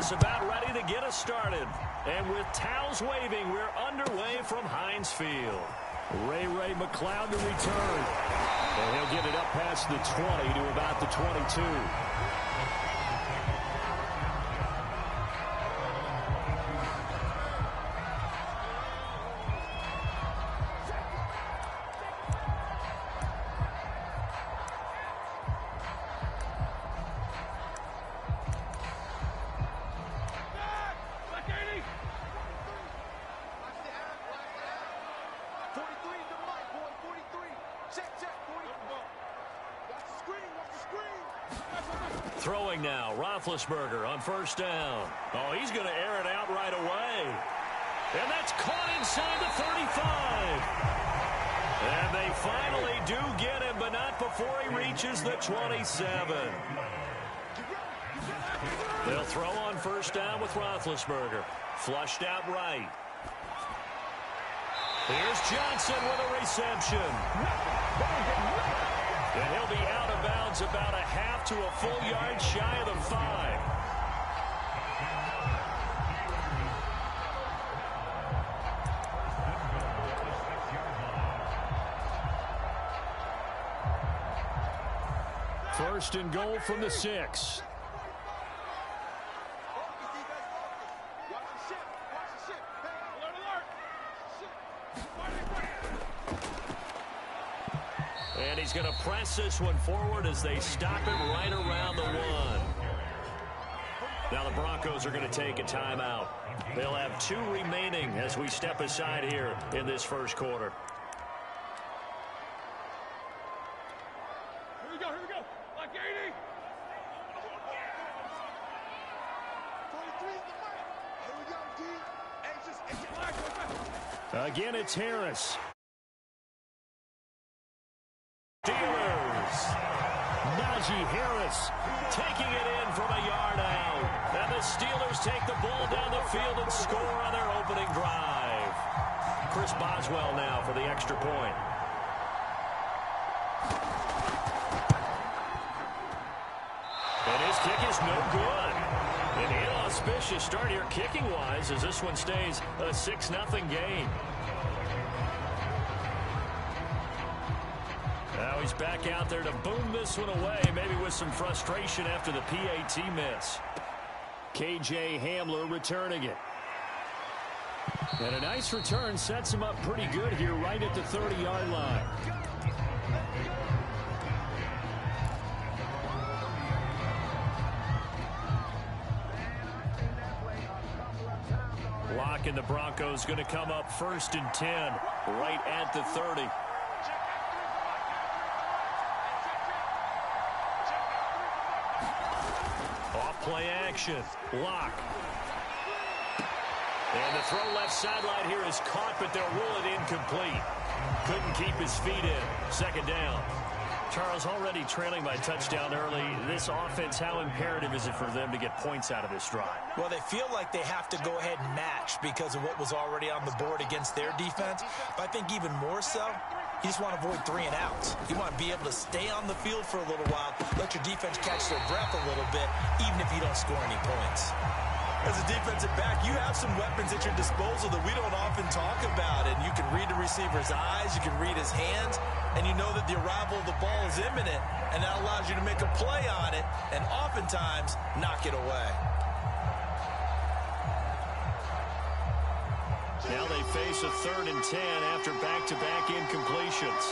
just about ready to get us started. And with towels waving, we're underway from Heinz Field. Ray McLeod to return. And he'll get it up past the 20 to about the 22. Throwing now, Roethlisberger on first down. Oh, he's going to air it out right away. And that's caught inside the 35. And they finally do get him, but not before he reaches the 27. They'll throw on first down with Roethlisberger. Flushed out right. Here's Johnson with a reception. And he'll be out of bounds about a half to a full yard shy of the 5. First and goal from the 6. And he's going to press this one forward as they stop it right around the 1. Now the Broncos are going to take a timeout. They'll have 2 remaining as we step aside here in this first quarter. Here we go. Like 80. 43 Again, it's Harris. Steelers. Najee Harris taking it in from a yard out. And the Steelers take the ball down the field and score on their opening drive. Chris Boswell now for the extra point. And his kick is no good. An inauspicious start here kicking-wise as this one stays a 6-0 game. Now he's back out there to boom this one away, maybe with some frustration after the PAT miss. KJ Hamler returning it. And a nice return sets him up pretty good here right at the 30-yard line. Lock and the Broncos going to come up first and 10 right at the 30. Play action. Lock. And the throw left sideline here is caught, but they'll rule it incomplete. Couldn't keep his feet in. Second down. Charles, already trailing by touchdown early. This offense, how imperative is it for them to get points out of this drive? Well, they feel like they have to go ahead and match because of what was already on the board against their defense. But I think even more so, you just want to avoid 3 and outs. You want to be able to stay on the field for a little while, let your defense catch their breath a little bit, even if you don't score any points. As a defensive back, you have some weapons at your disposal that we don't often talk about. And you can read the receiver's eyes, you can read his hands, and you know that the arrival of the ball is imminent, and that allows you to make a play on it and oftentimes knock it away. Now they face a 3rd and 10 after back-to-back incompletions.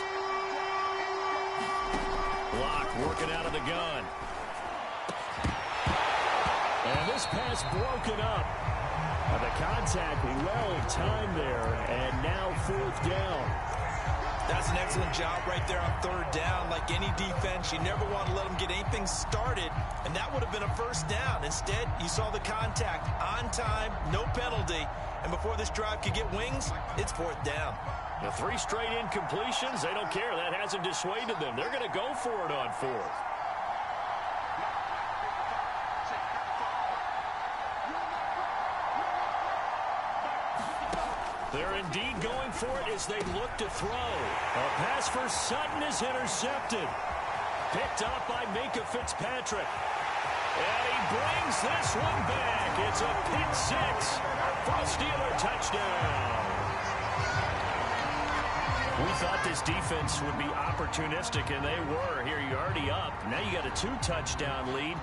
Lock working out of the gun. And this pass broken up. And the contact well timed there, and now 4th down. That's an excellent job right there on 3rd down. Like any defense, you never want to let them get anything started, and that would have been a first down. Instead, you saw the contact on time, no penalty, and before this drive could get wings, it's 4th down. The 3 straight incompletions, they don't care. That hasn't dissuaded them. They're going to go for it on 4th. They're indeed going for it as they look to throw. A pass for Sutton is intercepted. Picked up by Minkah Fitzpatrick. And he brings this one back. It's a pick six for a Steeler touchdown. We thought this defense would be opportunistic, and they were. Here, you're already up. Now you got a 2-touchdown lead.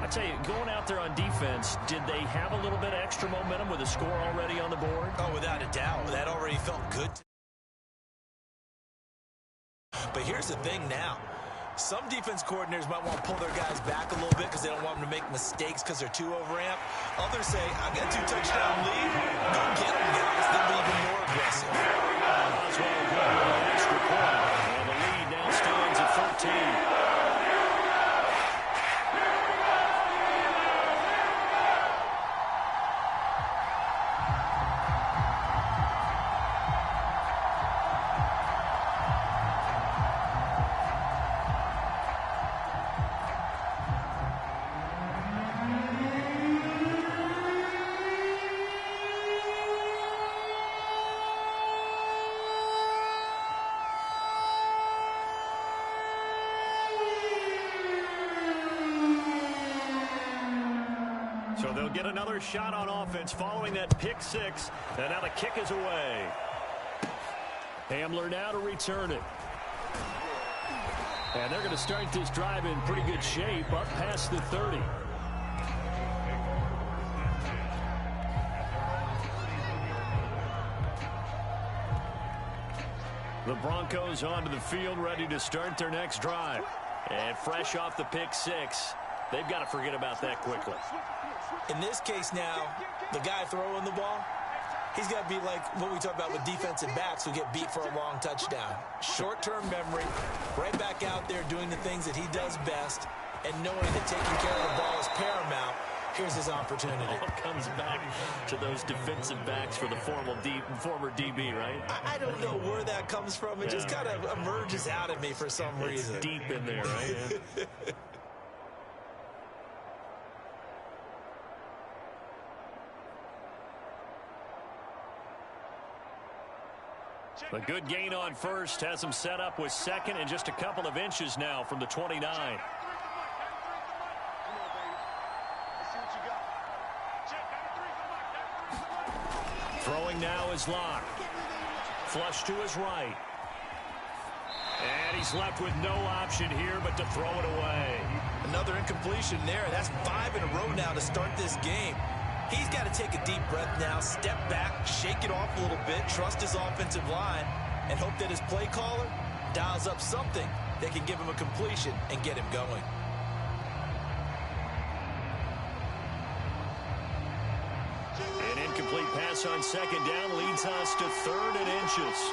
I tell you, going out there on defense, did they have a little bit of extra momentum with a score already on the board? Oh, without a doubt. That already felt good. But here's the thing now. Some defense coordinators might want to pull their guys back a little bit because they don't want them to make mistakes because they're too overamped. Others say, I've got a 2-touchdown lead. Go get them, guys. They'll be even more aggressive. Oswald good with an extra point. And the lead now stands at 13. So they'll get another shot on offense following that pick six. And now the kick is away. Hamler now to return it. And they're going to start this drive in pretty good shape up past the 30. The Broncos onto the field ready to start their next drive. And fresh off the pick six, they've got to forget about that quickly. In this case now, the guy throwing the ball, he's got to be like what we talk about with defensive backs who get beat for a long touchdown. Short-term memory, right back out there doing the things that he does best, and knowing that taking care of the ball is paramount. Here's his opportunity. It all comes back to those defensive backs for the former DB, right? I don't know where that comes from. It just kind of emerges out of me for some reason. It's deep in there, right? Yeah. A good gain on first has him set up with second and just a couple of inches now from the 29. Throwing now is Locke. Flush to his right. And he's left with no option here but to throw it away. Another incompletion there. That's 5 in a row now to start this game. He's got to take a deep breath now, step back, shake it off a little bit, trust his offensive line, and hope that his play caller dials up something that can give him a completion and get him going. An incomplete pass on second down leads us to 3rd and inches.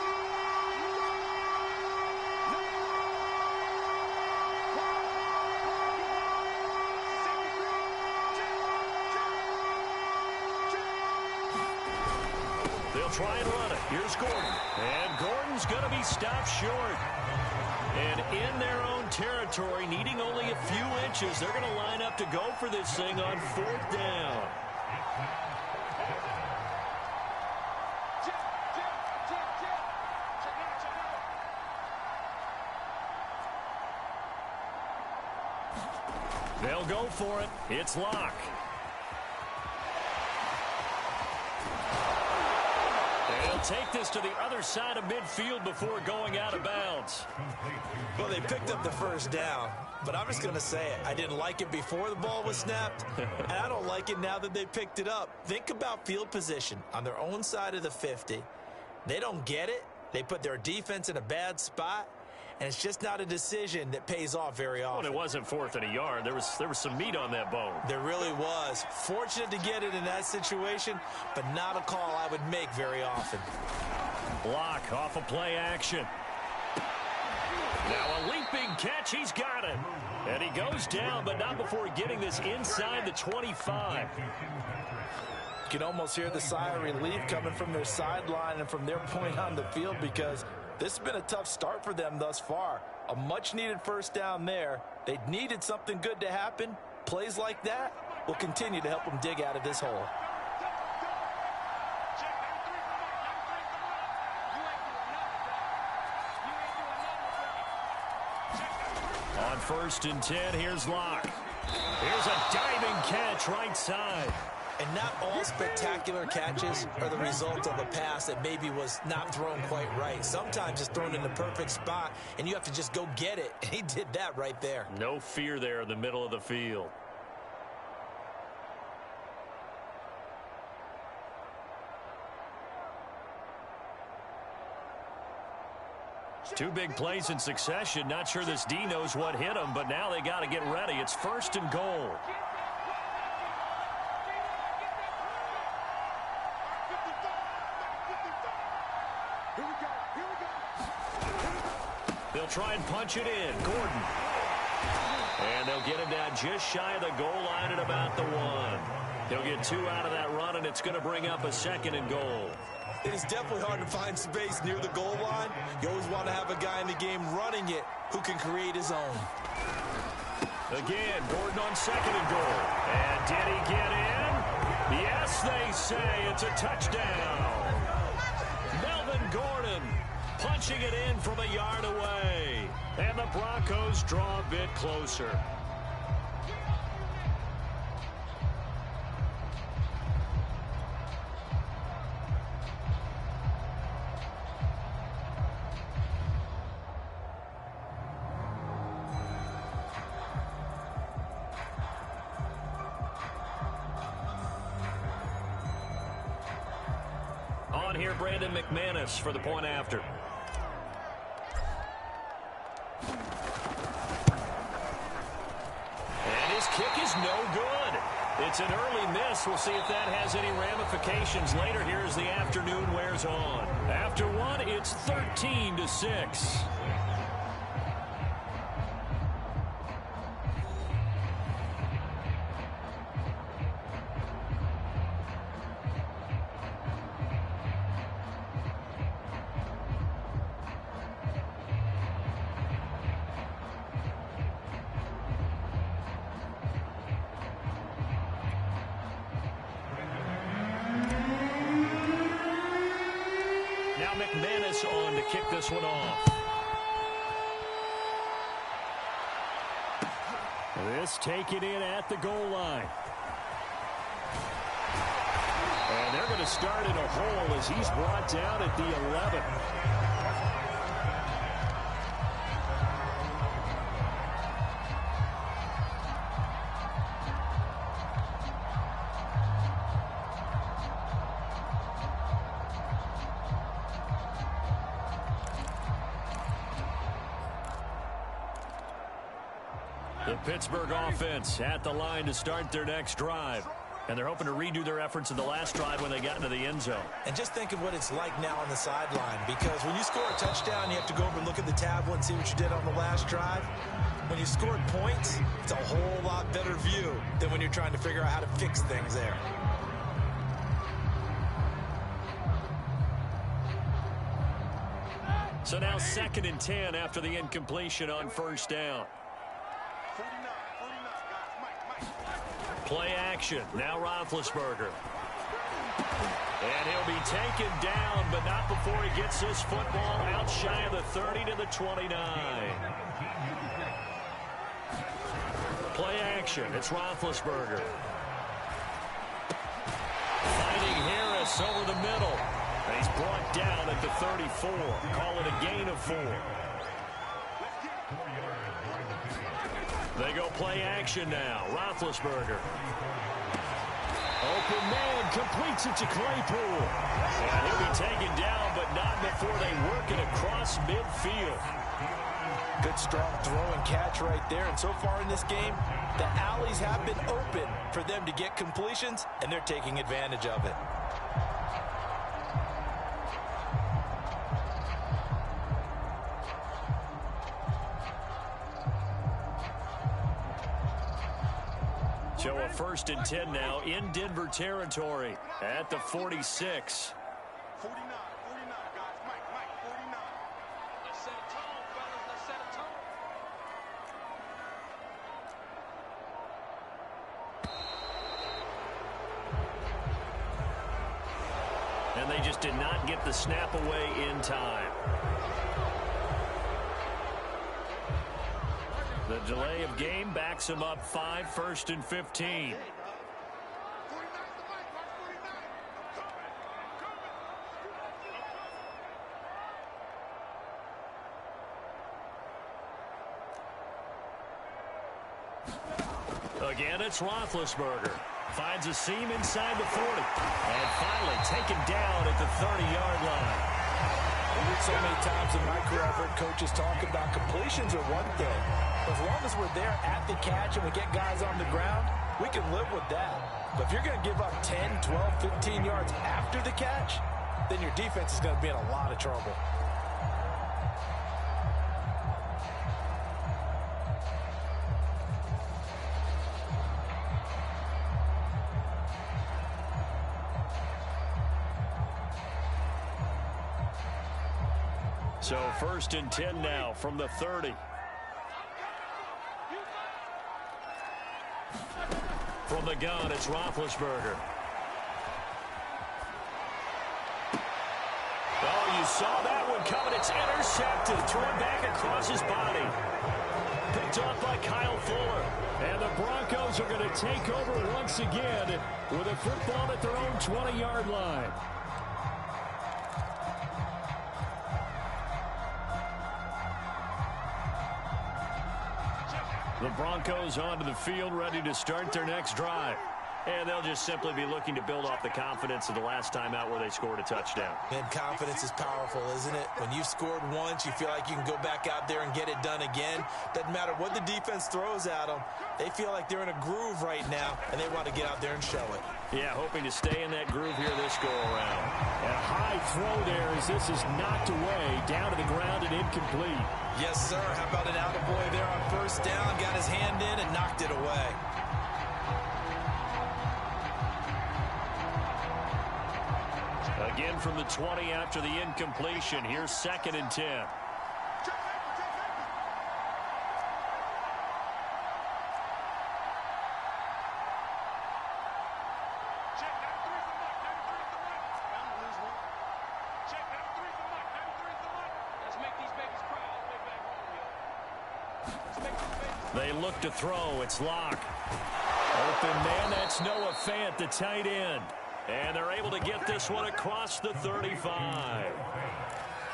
Try and run it. Here's Gordon. And Gordon's going to be stopped short. And in their own territory, needing only a few inches, they're going to line up to go for this thing on 4th down. They'll go for it. It's Locke. Take this to the other side of midfield before going out of bounds. Well, they picked up the first down, but I'm just going to say it. I didn't like it before the ball was snapped, and I don't like it now that they picked it up. Think about field position on their own side of the 50. They don't get it. They put their defense in a bad spot, and it's just not a decision that pays off very often. Well, it wasn't 4th and a yard. There was some meat on that bone. There really was. Fortunate to get it in that situation, but not a call I would make very often. Block off of play action. Now a leaping catch. He's got it. And he goes down, but not before getting this inside the 25. You can almost hear the sigh of relief coming from their sideline and from their point on the field because this has been a tough start for them thus far. A much-needed first down there. They needed something good to happen. Plays like that will continue to help them dig out of this hole. On 1st and 10, here's Locke. Here's a diving catch right side. And not all spectacular catches are the result of a pass that maybe was not thrown quite right. Sometimes it's thrown in the perfect spot, and you have to just go get it. And he did that right there. No fear there in the middle of the field. Two big plays in succession. Not sure this D knows what hit him, but now they got to get ready. It's 1st and goal. They'll try and punch it in. Gordon. And they'll get him down just shy of the goal line at about the 1. He'll get 2 out of that run, and it's going to bring up a 2nd and goal. It is definitely hard to find space near the goal line. You always want to have a guy in the game running it who can create his own. Again, Gordon on 2nd and goal. And did he get in? Yes, they say it's a touchdown. Melvin Gordon punching it in from a yard away. And the Broncos draw a bit closer. On here, Brandon McManus for the point after. And his kick is no good. It's an early miss. We'll see if that has any ramifications later here as the afternoon wears on. After one, it's 13-6. Now McManus on to kick this one off. This taken in at the goal line. And they're going to start in a hole as he's brought down at the 11. The Pittsburgh offense at the line to start their next drive. And they're hoping to redo their efforts in the last drive when they got into the end zone. And just think of what it's like now on the sideline, because when you score a touchdown, you have to go over and look at the tablet and see what you did on the last drive. When you scored points, it's a whole lot better view than when you're trying to figure out how to fix things there. So now 2nd and 10 after the incompletion on 1st down. Play action. Now Roethlisberger. And he'll be taken down, but not before he gets this football out shy of the 30 to the 29. Play action. It's Roethlisberger. Finding Harris over the middle. And he's brought down at the 34. Call it a gain of 4. They go play action now. Roethlisberger. Open man completes it to Claypool. And he'll be taken down, but not before they work it across midfield. Good strong throw and catch right there. And so far in this game, the alleys have been open for them to get completions, and they're taking advantage of it. So a 1st and 10 now in Denver territory at the 46. 49, guys. Mike, 49. Let's set a tone, fellas. Let's set a tone. And they just did not get the snap away in time. The delay of game backs him up 5, 1st and 15. Again, it's Roethlisberger. Finds a seam inside the 40. And finally taken down at the 30-yard line. So many times in my career, I've heard coaches talk about completions are one thing. As long as we're there at the catch and we get guys on the ground, we can live with that. But if you're going to give up 10, 12, 15 yards after the catch, then your defense is going to be in a lot of trouble. So 1st and 10 now from the 30. From the gun, it's Roethlisberger. Oh, you saw that one coming. It's intercepted. Thrown back across his body. Picked off by Kyle Fuller. And the Broncos are going to take over once again with a football at their own 20-yard line. The Broncos onto the field, ready to start their next drive. And they'll just simply be looking to build off the confidence of the last time out where they scored a touchdown. And confidence is powerful, isn't it? When you've scored once, you feel like you can go back out there and get it done again. Doesn't matter what the defense throws at them. They feel like they're in a groove right now, and they want to get out there and show it. Yeah, hoping to stay in that groove here this go-around. And a high throw there as this is knocked away, down to the ground and incomplete. Yes, sir. How about an attaboy there on 1st down? Got his hand in and knocked it away. Again from the 20 after the incompletion. Here's 2nd and 10. They look to throw. It's Locke. Open man, that's Noah Fant, the tight end. And they're able to get this one across the 35.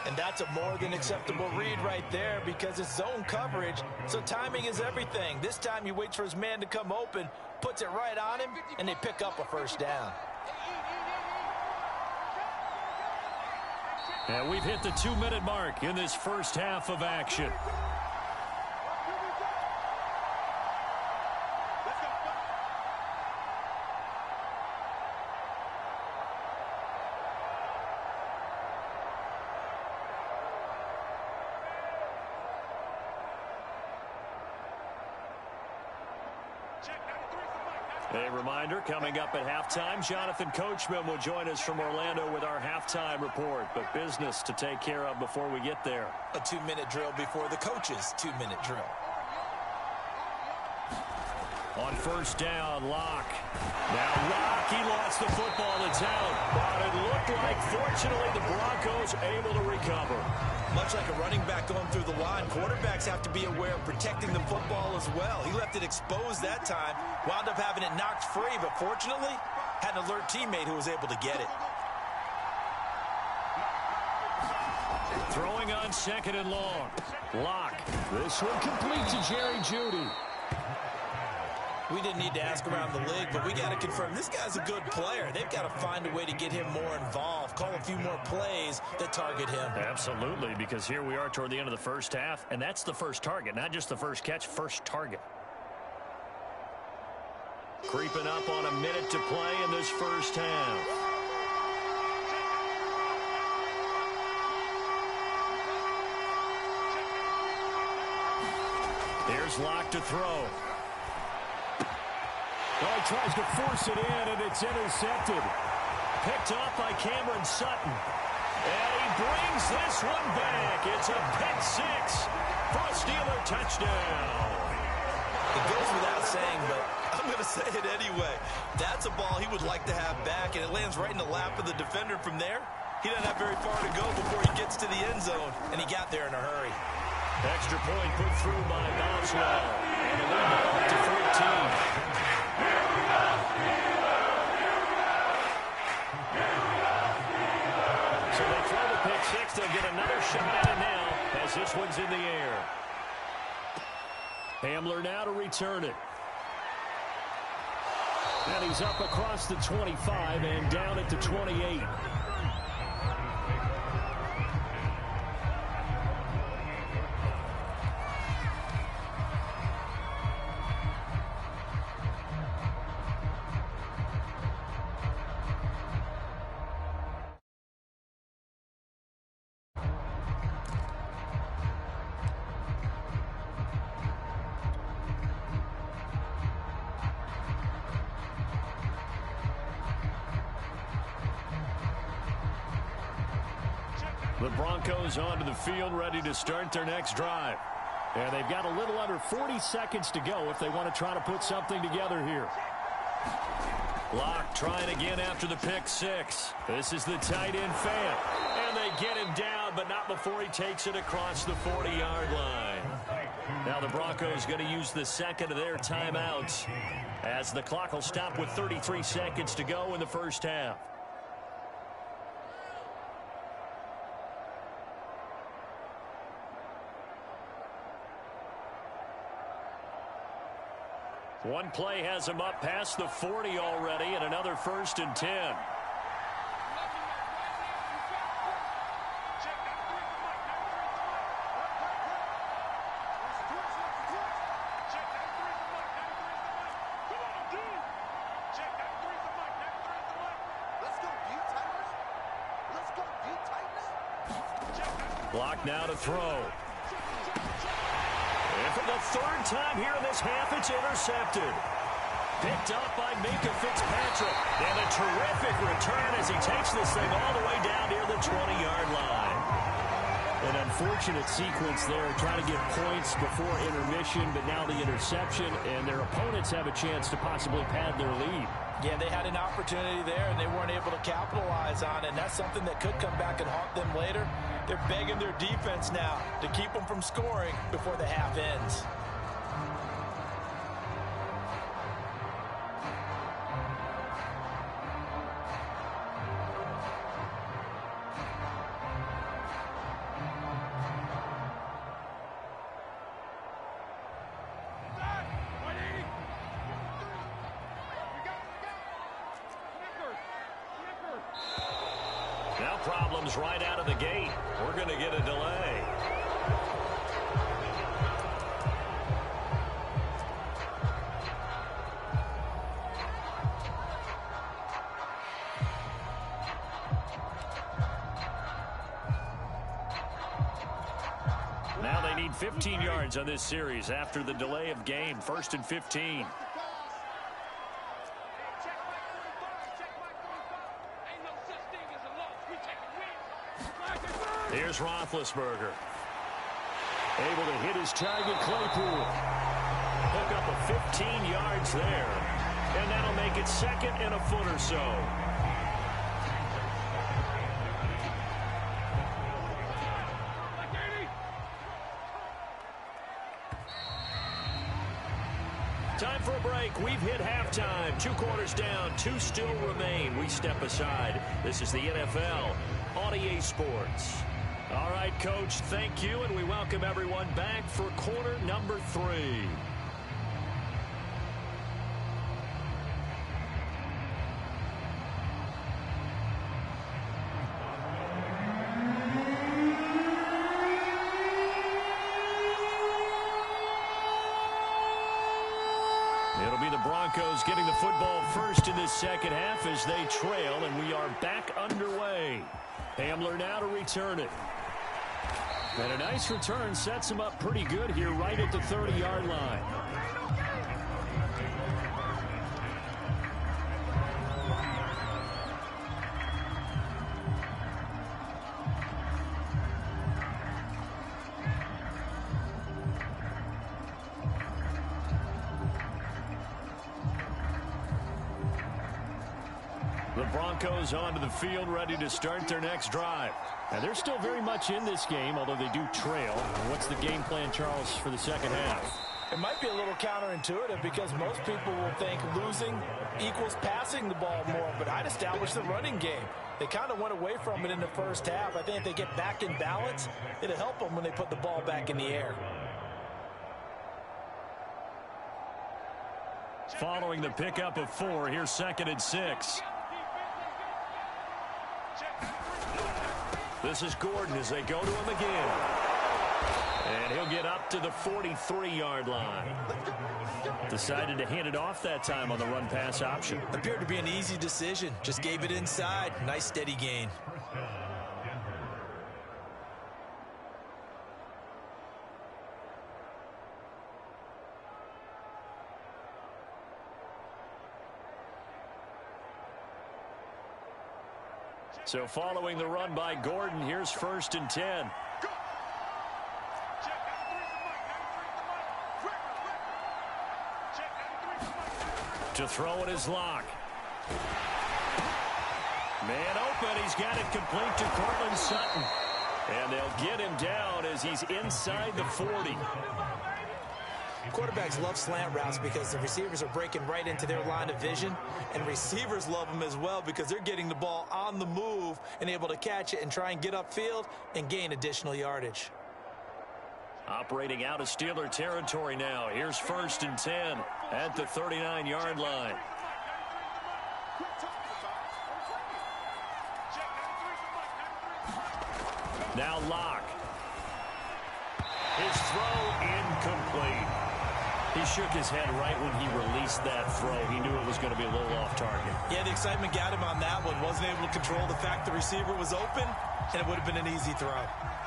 And that's a more than acceptable read right there because it's zone coverage, so timing is everything. This time he waits for his man to come open, puts it right on him, and they pick up a 1st down. And we've hit the 2-minute mark in this first half of action. A reminder, coming up at halftime, Jonathan Coachman will join us from Orlando with our halftime report. But business to take care of before we get there. A 2-minute drill before the coach's 2-minute drill. On 1st down, Locke. Now Locke, he lost the football. It's out. But it looked like, fortunately, the Broncos able to recover. Much like a running back going through the line, quarterbacks have to be aware of protecting the football as well. He left it exposed that time, wound up having it knocked free, but fortunately, had an alert teammate who was able to get it. Throwing on 2nd and long. Locke. This one complete to Jerry Jeudy. We didn't need to ask around the league, but we got to confirm this guy's a good player. They've got to find a way to get him more involved, call a few more plays that target him. Absolutely, because here we are toward the end of the first half, and that's the first target, not just the first catch, first target. Creeping up on a minute to play in this first half. Here's Locke to throw. Oh, he tries to force it in, and it's intercepted. Picked off by Cameron Sutton. And he brings this one back. It's a pick 6 for a Steeler touchdown. It goes without saying, but I'm going to say it anyway. That's a ball he would like to have back, and it lands right in the lap of the defender from there. He doesn't have very far to go before he gets to the end zone, and he got there in a hurry. Extra point put through by Boswell. And a little bit up to 14. So they throw the pick 6. They'll get another shot at it now as this one's in the air. Hamler now to return it. And he's up across the 25 and down at the 28. The Broncos onto the field, ready to start their next drive. And they've got a little under 40 seconds to go if they want to try to put something together here. Locke trying again after the pick six. This is the tight end fan. And they get him down, but not before he takes it across the 40-yard line. Now the Broncos going to use the second of their timeouts as the clock will stop with 33 seconds to go in the first half. One play has him up past the 40 already, and another 1st and 10. Block now to throw. And for the 3rd time here in this half, it's intercepted. Picked up by Minka Fitzpatrick. And a terrific return as he takes this thing all the way down near the 20-yard line. An unfortunate sequence there, trying to get points before intermission, but now the interception, and their opponents have a chance to possibly pad their lead. Yeah, they had an opportunity there, and they weren't able to capitalize on it, and that's something that could come back and haunt them later. They're begging their defense now to keep them from scoring before the half ends. Now problems right out of the gate. We're going to get a delay. Now they need 15 yards on this series after the delay of game. 1st and 15. Here's Roethlisberger. Able to hit his target, Claypool. Hook up a 15 yards there. And that'll make it 2nd and a foot or so. Time for a break. We've hit halftime. 2 quarters down. 2 still remain. We step aside. This is the NFL on EA Sports. All right, Coach, thank you, and we welcome everyone back for quarter number 3. It'll be the Broncos getting the football first in this second half as they trail, and we are back underway. Hamler now to return it. And a nice return sets him up pretty good here right at the 30-yard line. The Broncos onto the field, ready to start their next drive. And they're still very much in this game, although they do trail. What's the game plan, Charles, for the second half? It might be a little counterintuitive because most people will think losing equals passing the ball more, but I'd establish the running game. They kind of went away from it in the first half. I think if they get back in balance, it'll help them when they put the ball back in the air. Following the pickup of 4, here's 2nd and 6. This is Gordon as they go to him again. And he'll get up to the 43-yard line. Decided to hand it off that time on the run-pass option. Appeared to be an easy decision. Just gave it inside. Nice steady gain. So following the run by Gordon, here's 1st and 10. To throw it is Locke. Man open. He's got it complete to Cortland Sutton. And they'll get him down as he's inside the 40. Quarterbacks love slant routes because the receivers are breaking right into their line of vision, and receivers love them as well because they're getting the ball on the move and able to catch it and try and get upfield and gain additional yardage. Operating out of Steeler territory now. Here's 1st and 10 at the 39-yard line. Now Locke. His throw incomplete. He shook his head right when he released that throw. He knew it was going to be a little off target. Yeah, the excitement got him on that one. Wasn't able to control the fact the receiver was open, and it would have been an easy throw.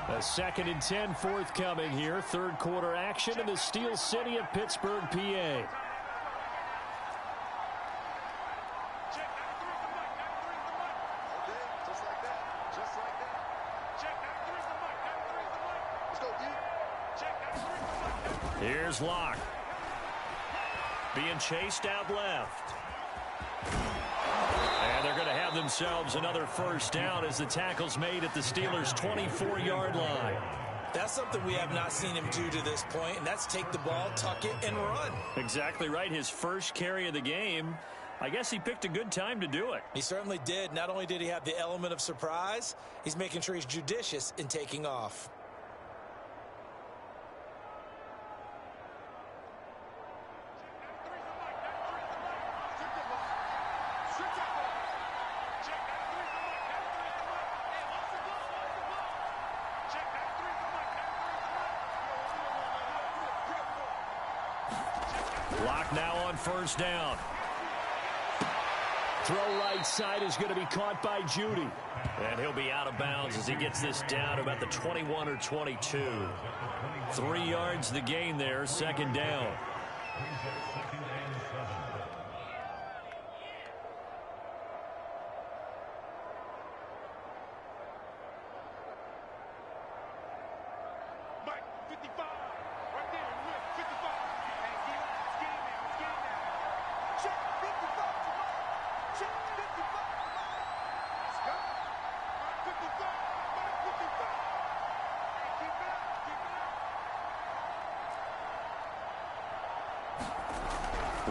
A 2nd and 10 forthcoming here. 3rd quarter action in the Steel City of Pittsburgh, PA. Here's Locke. Being chased out left. And they're going to have themselves another 1st down as the tackle's made at the Steelers' 24-yard line. That's something we have not seen him do to this point, and that's take the ball, tuck it, and run. Exactly right. His first carry of the game. I guess he picked a good time to do it. He certainly did. Not only did he have the element of surprise, he's making sure he's judicious in taking off. Locke now on 1st down. Throw right side is going to be caught by Judy. And he'll be out of bounds as he gets this down about the 21 or 22. 3 yards the gain there, 2nd down.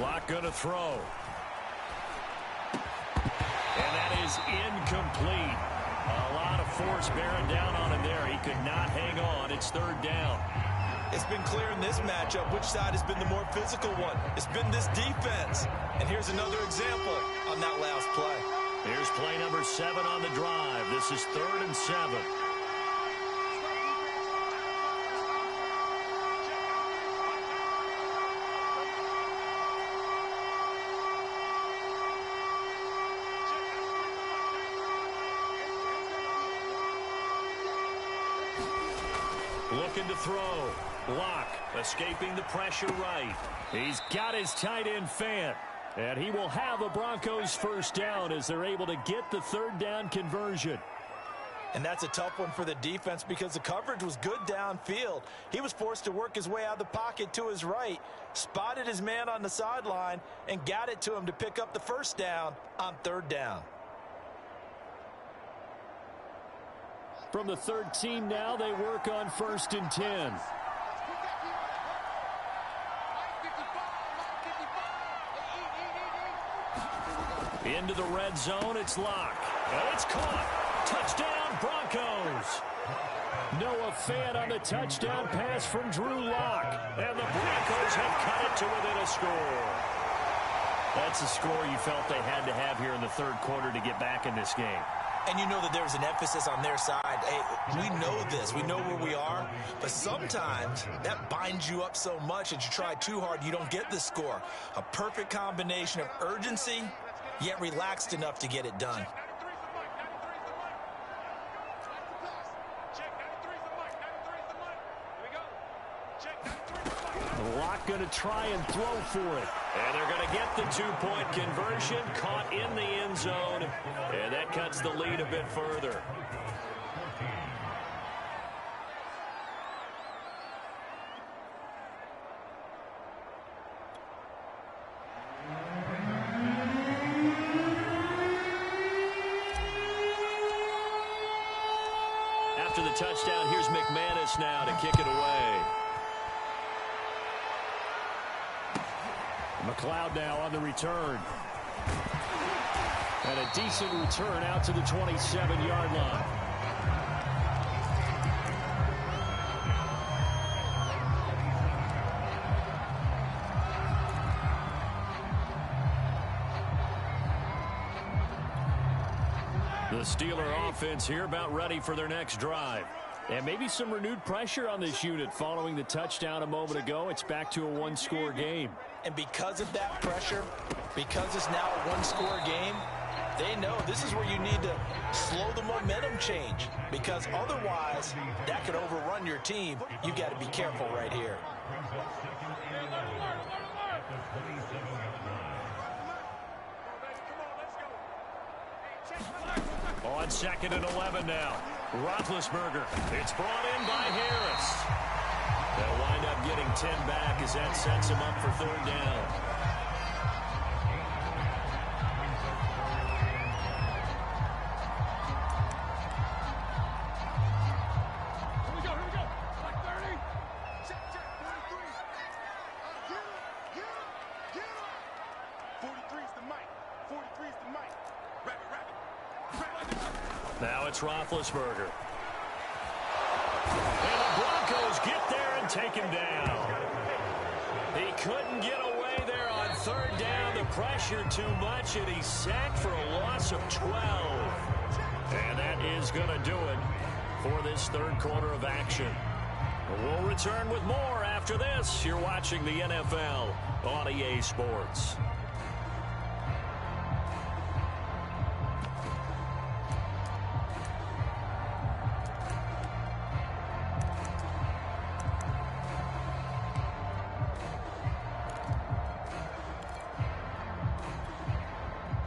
Locke going to throw. And that is incomplete. A lot of force bearing down on him there. He could not hang on. It's 3rd down. It's been clear in this matchup which side has been the more physical one. It's been this defense. And here's another example on that last play. Here's play number 7 on the drive. This is 3rd and 7. Looking to throw. Locke escaping the pressure right. He's got his tight end Fant. And he will have a Broncos 1st down as they're able to get the 3rd down conversion. And that's a tough one for the defense because the coverage was good downfield. He was forced to work his way out of the pocket to his right, spotted his man on the sideline, and got it to him to pick up the 1st down on 3rd down. From the 13 now, they work on 1st and 10. Into the red zone, it's Locke. And it's caught. Touchdown, Broncos. Noah Fant on the touchdown pass from Drew Locke. And the Broncos have cut it to within a score. That's a score you felt they had to have here in the third quarter to get back in this game. And you know that there's an emphasis on their side. Hey, we know this. We know where we are. But sometimes that binds you up so much that you try too hard, you don't get the score. A perfect combination of urgency, yet relaxed enough to get it done. The Lock going to try and throw for it. And they're going to get the two-point conversion, caught in the end zone, and that cuts the lead a bit further. After the touchdown, here's McManus now to kick it away. McLeod now on the return. And a decent return out to the 27-yard line. The Steeler offense here about ready for their next drive. And maybe some renewed pressure on this unit following the touchdown a moment ago. It's back to a one-score game. And because of that pressure, because it's now a one-score game, they know this is where you need to slow the momentum change. Because otherwise, that could overrun your team. You've got to be careful right here. On 2nd and 11 now. Roethlisberger. It's brought in by Harris. They'll wind up getting 10 back as that sets him up for third down. Here we go. Like 30. Check. 43. 43's the mic. 43's the mic. Rabbit. Now it's Roethlisberger. And the Broncos get there and take him down. He couldn't get away there on third down. The pressure too much, and he's sacked for a loss of 12. And that is going to do it for this third quarter of action. We'll return with more after this. You're watching the NFL on EA Sports.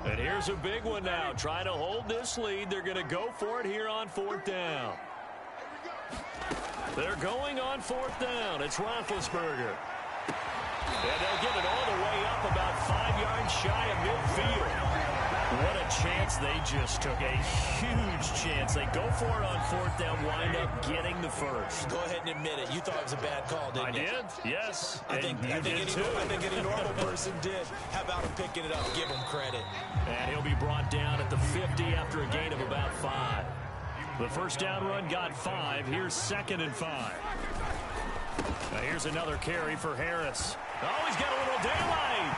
And here's a big one now. Trying to hold this lead. They're going to go for it here on fourth down. They're going on fourth down. It's Roethlisberger. And they'll get it all the way up about 5 yards shy of midfield. What a chance they just took. A huge chance. They go for it on fourth down, wind up getting the first. Go ahead and admit it. You thought it was a bad call, didn't you? I did, yes. I think any normal person did. How about him picking it up? Give him credit. And he'll be brought down at the 50 after a gain of about 5. The first down run got 5. Here's 2nd and 5. Now here's another carry for Harris. Oh, he's got a little daylight.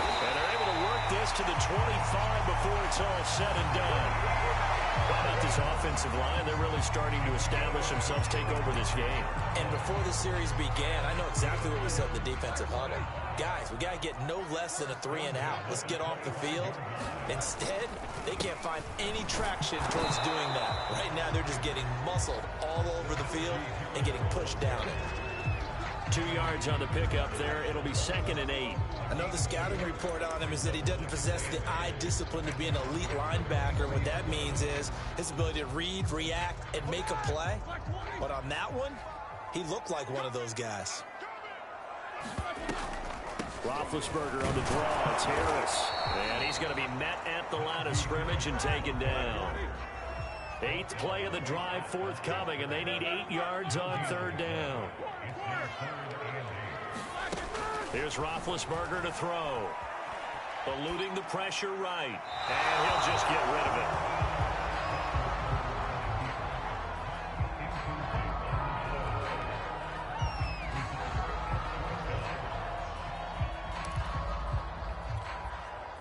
And they're able to work this to the 25 before it's all said and done. How about this offensive line? They're really starting to establish themselves, take over this game. And before the series began, I know exactly what we said in the defensive huddle. Guys, we got to get no less than a 3 and out. Let's get off the field. Instead, they can't find any traction towards doing that. Right now, they're just getting muscled all over the field and getting pushed down it. 2 yards on the pickup there. It'll be 2nd and 8. I know the scouting report on him is that he doesn't possess the eye discipline to be an elite linebacker. What that means is his ability to read, react, and make a play. But on that one, he looked like one of those guys. Roethlisberger on the draw. It's Harris. And he's going to be met at the line of scrimmage and taken down. 8th play of the drive forthcoming, and they need 8 yards on third down. Here's Roethlisberger to throw. Eluding the pressure right. And he'll just get rid of it.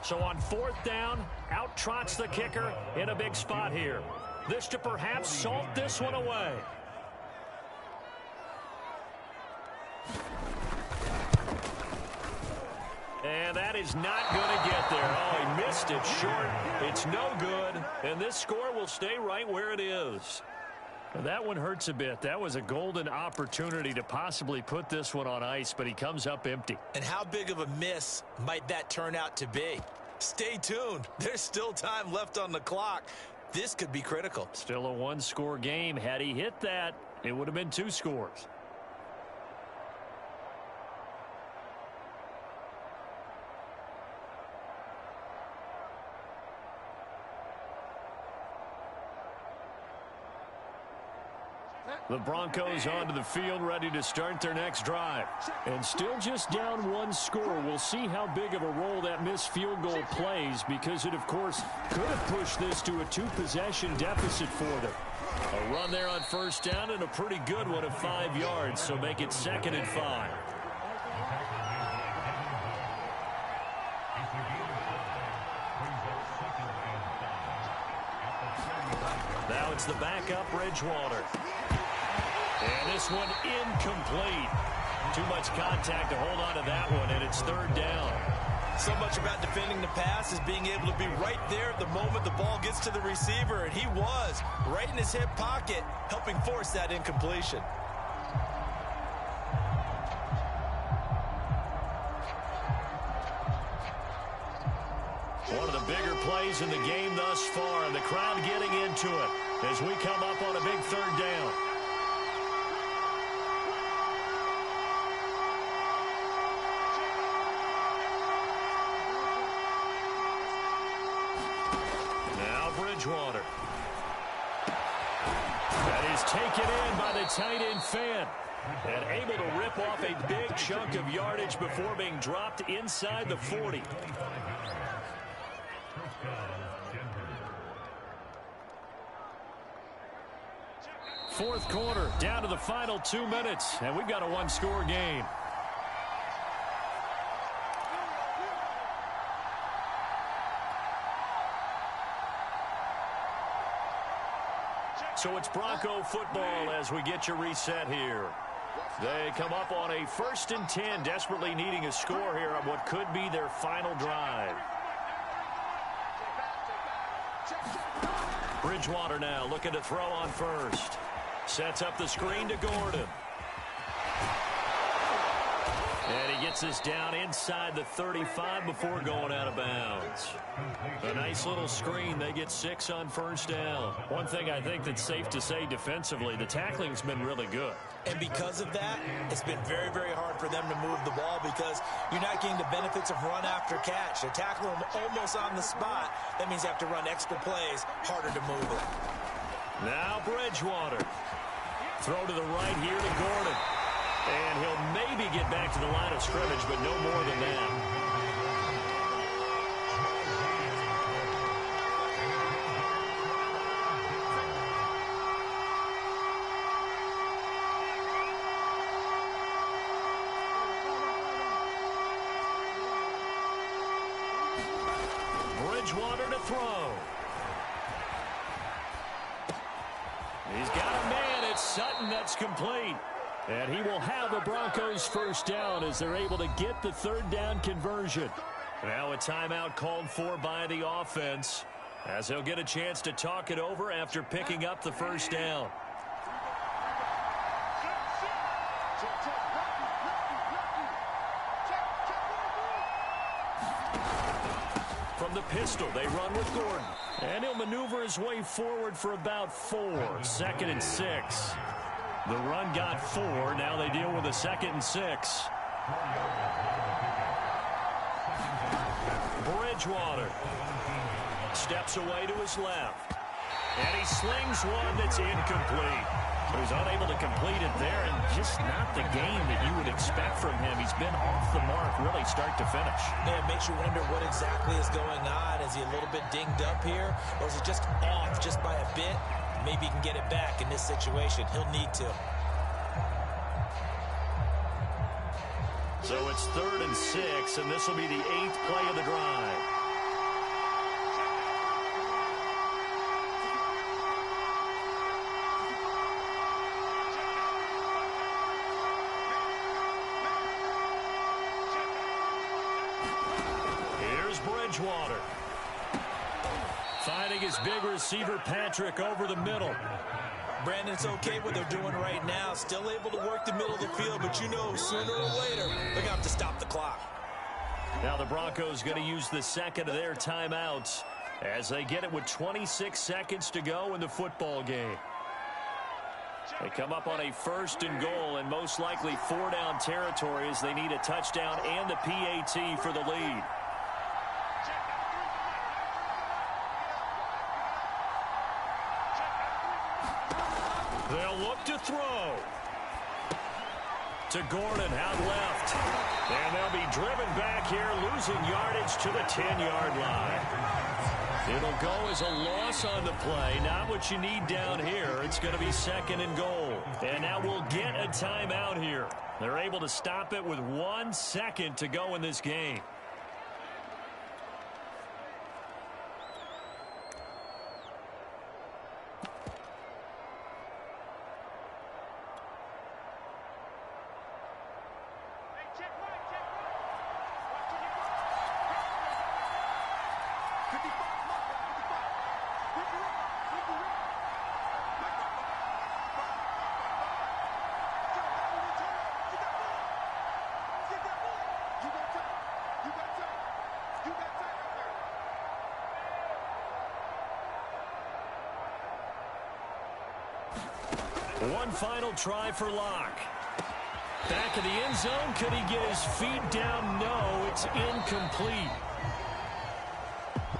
So on 4th down, out trots the kicker in a big spot here. This to perhaps salt this one away. And that is not going to get there. Oh, he missed it short. It's no good. And this score will stay right where it is. Well, that one hurts a bit. That was a golden opportunity to possibly put this one on ice, but he comes up empty. And how big of a miss might that turn out to be? Stay tuned. There's still time left on the clock. This could be critical. Still a one-score game. Had he hit that, it would have been 2 scores. The Broncos onto the field, ready to start their next drive. And still just down 1 score. We'll see how big of a role that missed field goal plays, because it, of course, could have pushed this to a 2-possession deficit for them. A run there on 1st down and a pretty good one of 5 yards, so make it 2nd and 5. Now it's the backup, Bridgewater. And this one incomplete. Too much contact to hold on to that one, and it's 3rd down. So much about defending the pass is being able to be right there at the moment the ball gets to the receiver, and he was right in his hip pocket, helping force that incompletion. One of the bigger plays in the game thus far, and the crowd getting into it as we come up on a big 3rd down. Bridgewater. That is taken in by the tight end Fan. And able to rip off a big chunk of yardage before being dropped inside the 40. Fourth quarter, down to the final 2 minutes, and we've got a 1-score game. So it's Bronco football as we get you reset here. They come up on a 1st and 10, desperately needing a score here on what could be their final drive. Bridgewater now looking to throw on 1st. Sets up the screen to Gordon. And he gets this down inside the 35 before going out of bounds. A nice little screen. They get 6 on 1st down. One thing I think that's safe to say defensively, the tackling's been really good. And because of that, it's been very, very hard for them to move the ball because you're not getting the benefits of run after catch. They tackle them almost on the spot. That means you have to run extra plays, harder to move it. Now Bridgewater. Throw to the right here to Gordon. And he'll maybe get back to the line of scrimmage, but no more than that. Bridgewater to throw. He's got a man. It's Sutton. That's complete. And he will have the Broncos 1st down as they're able to get the 3rd down conversion. Now a timeout called for by the offense as they'll get a chance to talk it over after picking up the 1st down. From the pistol, they run with Gordon. And he'll maneuver his way forward for about 4. 2nd and 6. The run got 4. Now they deal with a 2nd and 6. Bridgewater steps away to his left. And he slings one that's incomplete. He was unable to complete it there, and just not the game that you would expect from him. He's been off the mark really start to finish. Yeah, it makes you wonder what exactly is going on. Is he a little bit dinged up here, or is he just off just by a bit? Maybe he can get it back in this situation. He'll need to. So it's 3rd and 6, and this will be the 8th play of the drive. Bridgewater. Finding his big receiver, Patrick, over the middle. Brandon, it's okay what they're doing right now. Still able to work the middle of the field, but you know sooner or later they're going to have to stop the clock. Now the Broncos going to use the second of their timeouts as they get it with 26 seconds to go in the football game. They come up on a 1st and goal and most likely 4-down territory as they need a touchdown and the PAT for the lead. They'll look to throw. To Gordon out left. And they'll be driven back here, losing yardage to the 10-yard line. It'll go as a loss on the play. Not what you need down here. It's going to be 2nd and goal. And now we'll get a timeout here. They're able to stop it with 1 second to go in this game. One final try for Locke. Back in the end zone. Could he get his feet down? No, it's incomplete.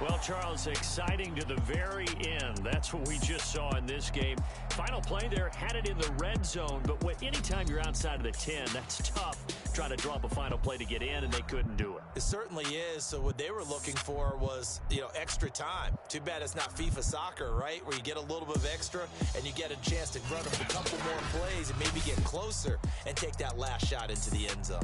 Well, Charles, exciting to the very end. That's what we just saw in this game. Final play there, had it in the red zone, but anytime you're outside of the 10, that's tough. Trying to draw up a final play to get in, and they couldn't do it. It certainly is. So what they were looking for was, extra time. Too bad it's not FIFA soccer, right? Where you get a little bit of extra, and you get a chance to run up a couple more plays and maybe get closer and take that last shot into the end zone.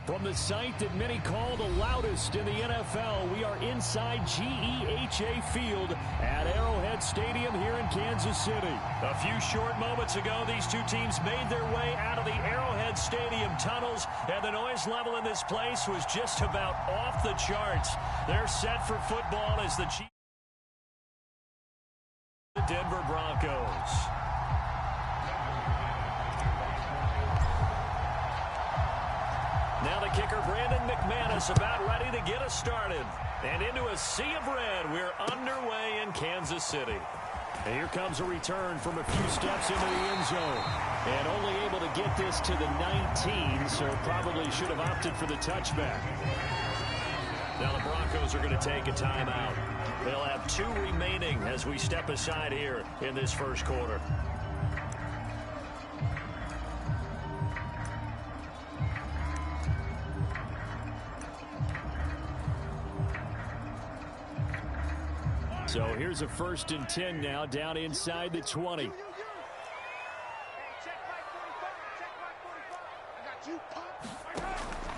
From the site that many call the loudest in the NFL, we are inside GEHA Field at Arrowhead Stadium here in Kansas City. A few short moments ago, these two teams made their way out of the Arrowhead Stadium tunnels, and the noise level in this place was just about off the charts. They're set for football as the Denver Broncos. Now the kicker, Brandon McManus, about ready to get us started. And into a sea of red, we're underway in Kansas City. And here comes a return from a few steps into the end zone. And only able to get this to the 19, so probably should have opted for the touchback. Now the Broncos are going to take a timeout. They'll have 2 remaining as we step aside here in this first quarter. So here's a 1st and 10 now, down inside the 20.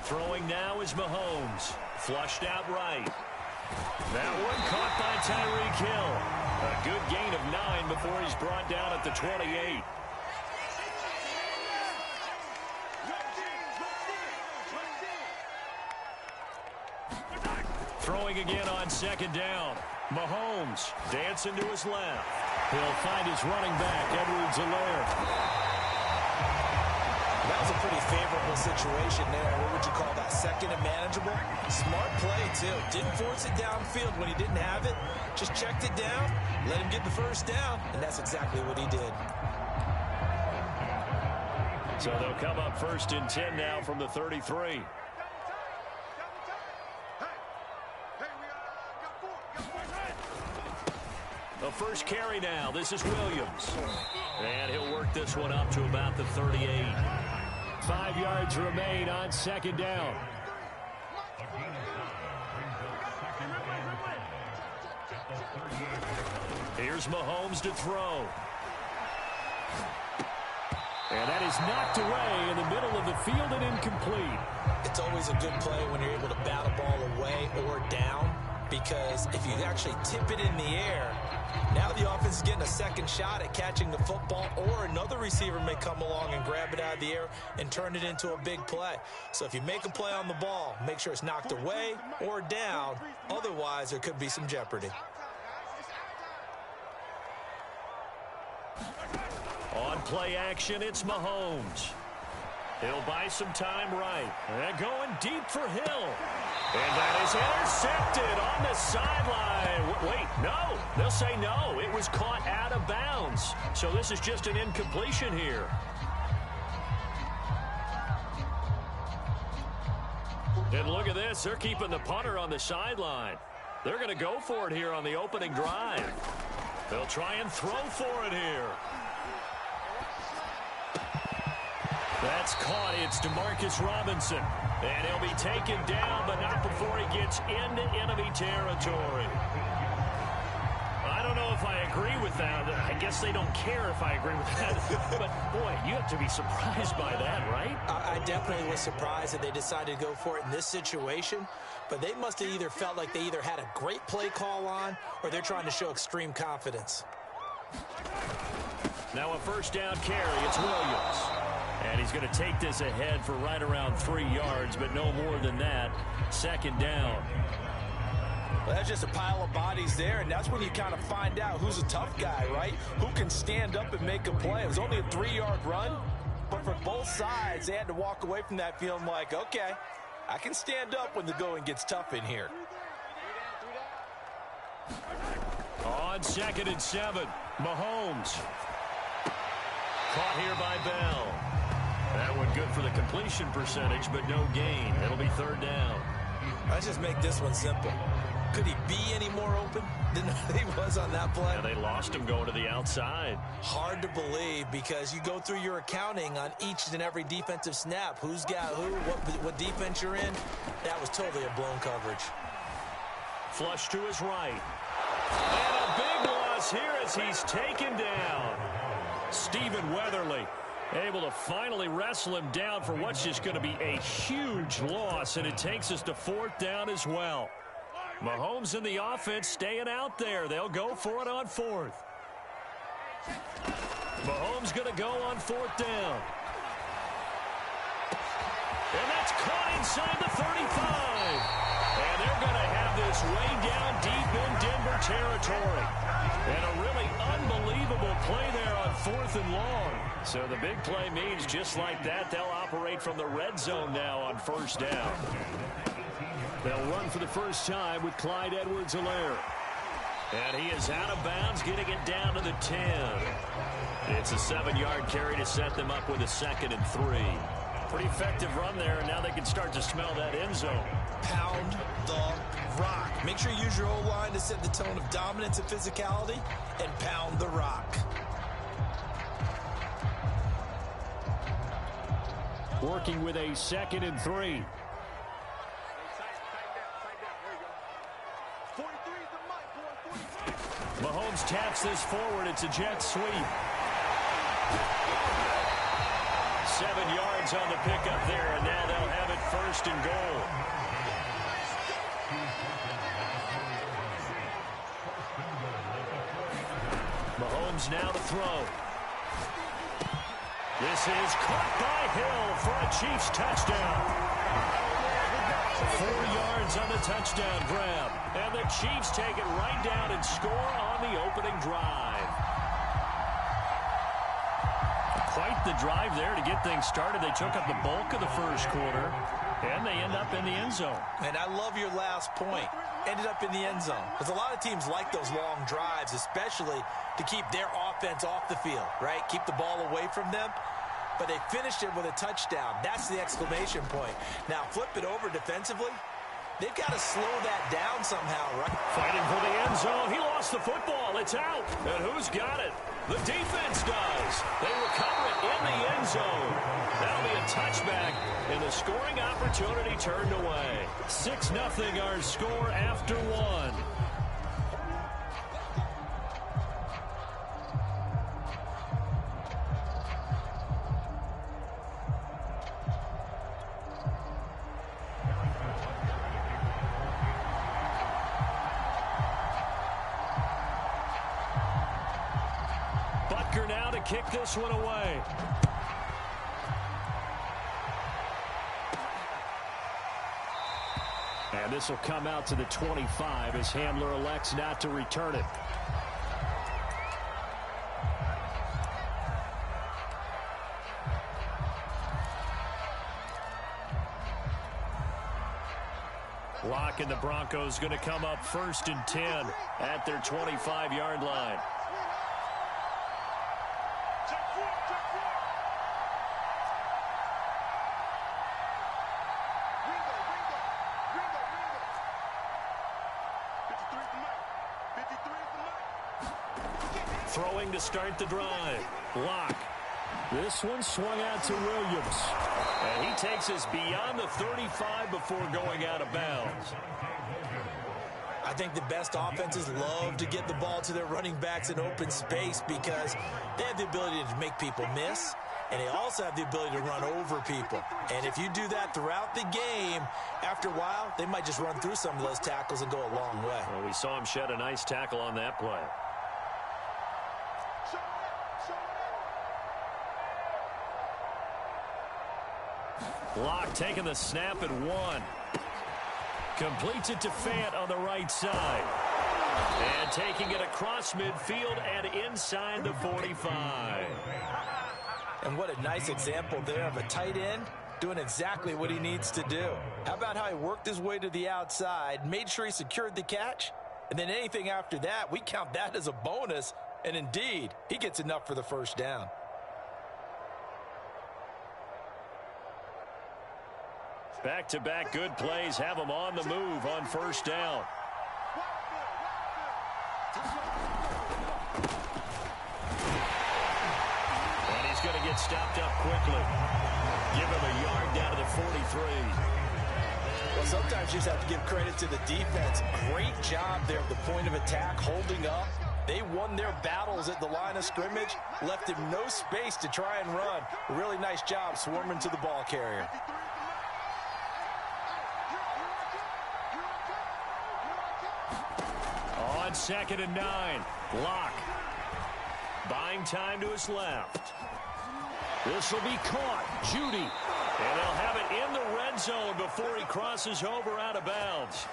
Throwing now is Mahomes. Flushed out right. That one caught by Tyreek Hill. A good gain of 9 before he's brought down at the 28. Throwing again on 2nd down. Mahomes dancing to his left. He'll find his running back, Edwards-Helaire. That was a pretty favorable situation there. What would you call that? 2nd and manageable? Smart play, too. Didn't force it downfield when he didn't have it. Just checked it down, let him get the 1st down, and that's exactly what he did. So they'll come up 1st and 10 now from the 33. The first carry now. This is Williams. And he'll work this one up to about the 38. 5 yards remain on 2nd down. Here's Mahomes to throw. And that is knocked away in the middle of the field and incomplete. It's always a good play when you're able to bat a ball away or down, because if you actually tip it in the air, now the offense is getting a 2nd shot at catching the football, or another receiver may come along and grab it out of the air and turn it into a big play. So if you make a play on the ball, make sure it's knocked away or down. Otherwise, there could be some jeopardy. On play action, it's Mahomes. He'll buy some time right. And going deep for Hill. And that is intercepted on the sideline. Wait, no. They'll say no. It was caught out of bounds. So this is just an incompletion here. And look at this. They're keeping the punter on the sideline. They're going to go for it here on the opening drive. They'll try and throw for it here. That's caught. It's DeMarcus Robinson. And he'll be taken down, but not before he gets into enemy territory. I don't know if I agree with that. I guess they don't care if I agree with that. But, boy, you have to be surprised by that, right? I definitely was surprised that they decided to go for it in this situation. But they must have either felt like they either had a great play call on, or they're trying to show extreme confidence. Now a 1st down carry. It's Williams. And he's going to take this ahead for right around 3 yards, but no more than that. 2nd down. Well, that's just a pile of bodies there, and that's when you kind of find out who's a tough guy, right? Who can stand up and make a play. It was only a 3-yard run, but for both sides, they had to walk away from that feeling like, okay, I can stand up when the going gets tough in here. On 2nd and 7, Mahomes. Caught here by Bell. That one good for the completion percentage, but no gain. It'll be 3rd down. Let's just make this one simple. Could he be any more open than he was on that play? Yeah, they lost him going to the outside. Hard to believe, because you go through your accounting on each and every defensive snap. Who's got who, what defense you're in. That was totally a blown coverage. Flush to his right. And a big loss here as he's taken down. Stephen Weatherly. Able to finally wrestle him down for what's just going to be a huge loss, and it takes us to 4th down as well. Mahomes and the offense staying out there. They'll go for it on 4th. Mahomes going to go on 4th down. And that's caught inside the 35. And they're going to have this way down deep in Denver territory. And a really unbelievable play there on 4th and long. So the big play means just like that, they'll operate from the red zone now on 1st down. They'll run for the first time with Clyde Edwards-Helaire. And he is out of bounds, getting it down to the 10. It's a 7-yard carry to set them up with a 2nd and 3. Pretty effective run there, and now they can start to smell that end zone. Pound the rock. Make sure you use your O-line to set the tone of dominance and physicality, and pound the rock. Working with a 2nd and 3. Mahomes taps this forward. It's a jet sweep. 7 yards on the pickup there, and now they'll have it 1st and goal. Mahomes now to throw. This is caught by Hill for a Chiefs touchdown. 4 yards on the touchdown grab. And the Chiefs take it right down and score on the opening drive. Quite the drive there to get things started. They took up the bulk of the first quarter, and they end up in the end zone. And I love your last point. Ended up in the end zone. Because a lot of teams like those long drives, especially to keep their offense off the field, right? Keep the ball away from them. But they finished it with a touchdown. That's the exclamation point. Now, flip it over defensively. They've got to slow that down somehow, right? Fighting for the end zone. He lost the football. It's out. And who's got it? The defense does. They recover it in the end zone. That'll be a touchback, and the scoring opportunity turned away. 6-0 our score after 1. Now to kick this one away. And this will come out to the 25 as Hamler elects not to return it. Locke and the Broncos going to come up 1st and 10 at their 25-yard line. Throwing to start the drive. Locke. This one swung out to Williams. And he takes us beyond the 35 before going out of bounds. I think the best offenses love to get the ball to their running backs in open space because they have the ability to make people miss, and they also have the ability to run over people. And if you do that throughout the game, after a while, they might just run through some of those tackles and go a long way. Well, we saw him shed a nice tackle on that play. Locke taking the snap at 1. Completes it to Fant on the right side. And taking it across midfield and inside the 45. And what a nice example there of a tight end doing exactly what he needs to do. How about how he worked his way to the outside, made sure he secured the catch, and then anything after that, we count that as a bonus. And indeed, he gets enough for the first down. Back-to-back good plays have him on the move on first down. And he's going to get stopped up quickly. Give him a yard down to the 43. Well, sometimes you just have to give credit to the defense. Great job there at the point of attack, holding up They won their battles at the line of scrimmage, left him no space to try and run. A really nice job swarming to the ball carrier. On 2nd and 9, Locke. Buying time to his left. This will be caught. Judy. And they'll have it in the red zone before he crosses over out of bounds.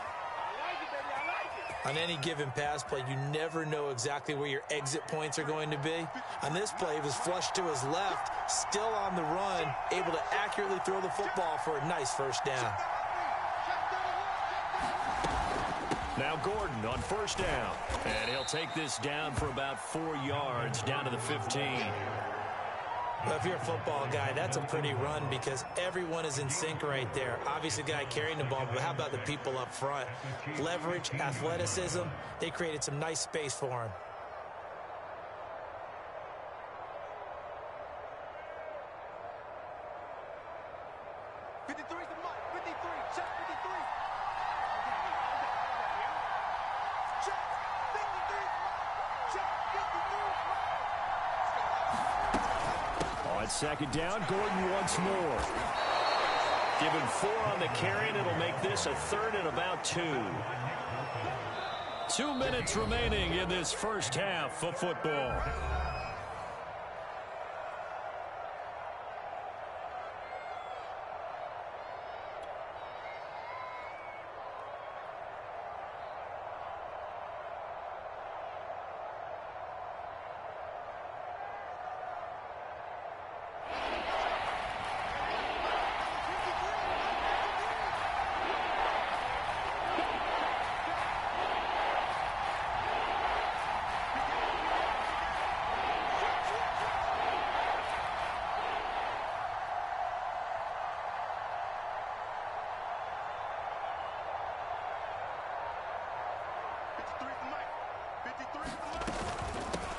On any given pass play, you never know exactly where your exit points are going to be. On this play, he was flushed to his left, still on the run, able to accurately throw the football for a nice first down. Now Gordon on 1st down. And he'll take this down for about 4 yards down to the 15. Well, if you're a football guy, that's a pretty run because everyone is in sync right there. Obviously, the guy carrying the ball, but how about the people up front? Leverage, athleticism, they created some nice space for him. On 2nd down, Gordon once more. Given 4 on the carry, and it'll make this a 3rd and about 2. 2 minutes remaining in this first half of football.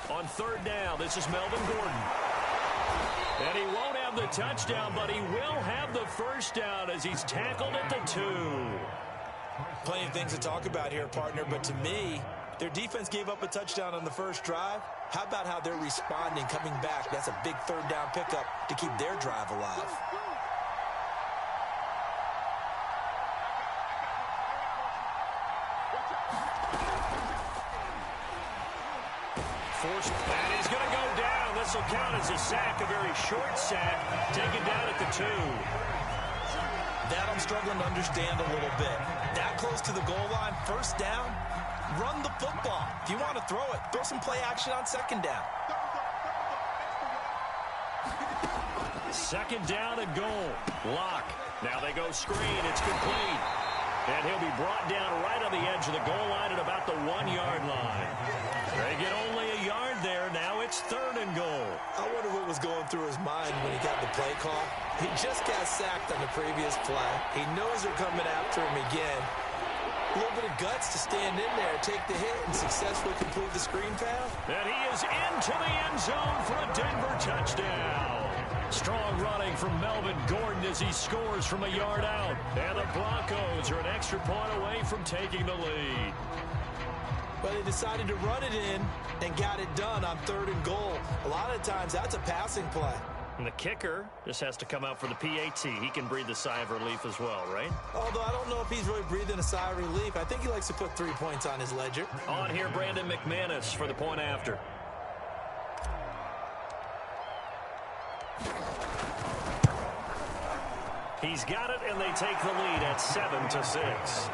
On 3rd down, this is Melvin Gordon. And he won't have the touchdown, but he will have the first down as he's tackled at the 2. Plenty of things to talk about here, partner, but to me, their defense gave up a touchdown on the first drive. How about how they're responding, coming back? That's a big 3rd down pickup to keep their drive alive. And he's going to go down. This will count as a sack, a very short sack, taken down at the 2. That I'm struggling to understand a little bit. That close to the goal line, 1st down, run the football. If you want to throw it, throw some play action on 2nd down. 2nd down and goal. Locke. Now they go screen. It's complete. And he'll be brought down right on the edge of the goal line at about the 1-yard line. They get only a yard there. Now it's 3rd and goal. I wonder what was going through his mind when he got the play call. He just got sacked on the previous play. He knows they're coming after him again. A little bit of guts to stand in there, take the hit, and successfully complete the screen pass. And he is into the end zone for a Denver touchdown. Strong running from Melvin Gordon as he scores from a yard out. And the Broncos are an extra point away from taking the lead. But they decided to run it in and got it done on 3rd and goal. A lot of times, that's a passing play. And the kicker just has to come out for the PAT. He can breathe a sigh of relief as well, right? Although I don't know if he's really breathing a sigh of relief. I think he likes to put 3 points on his ledger. On here, Brandon McManus for the point after. He's got it, and they take the lead at 7-6.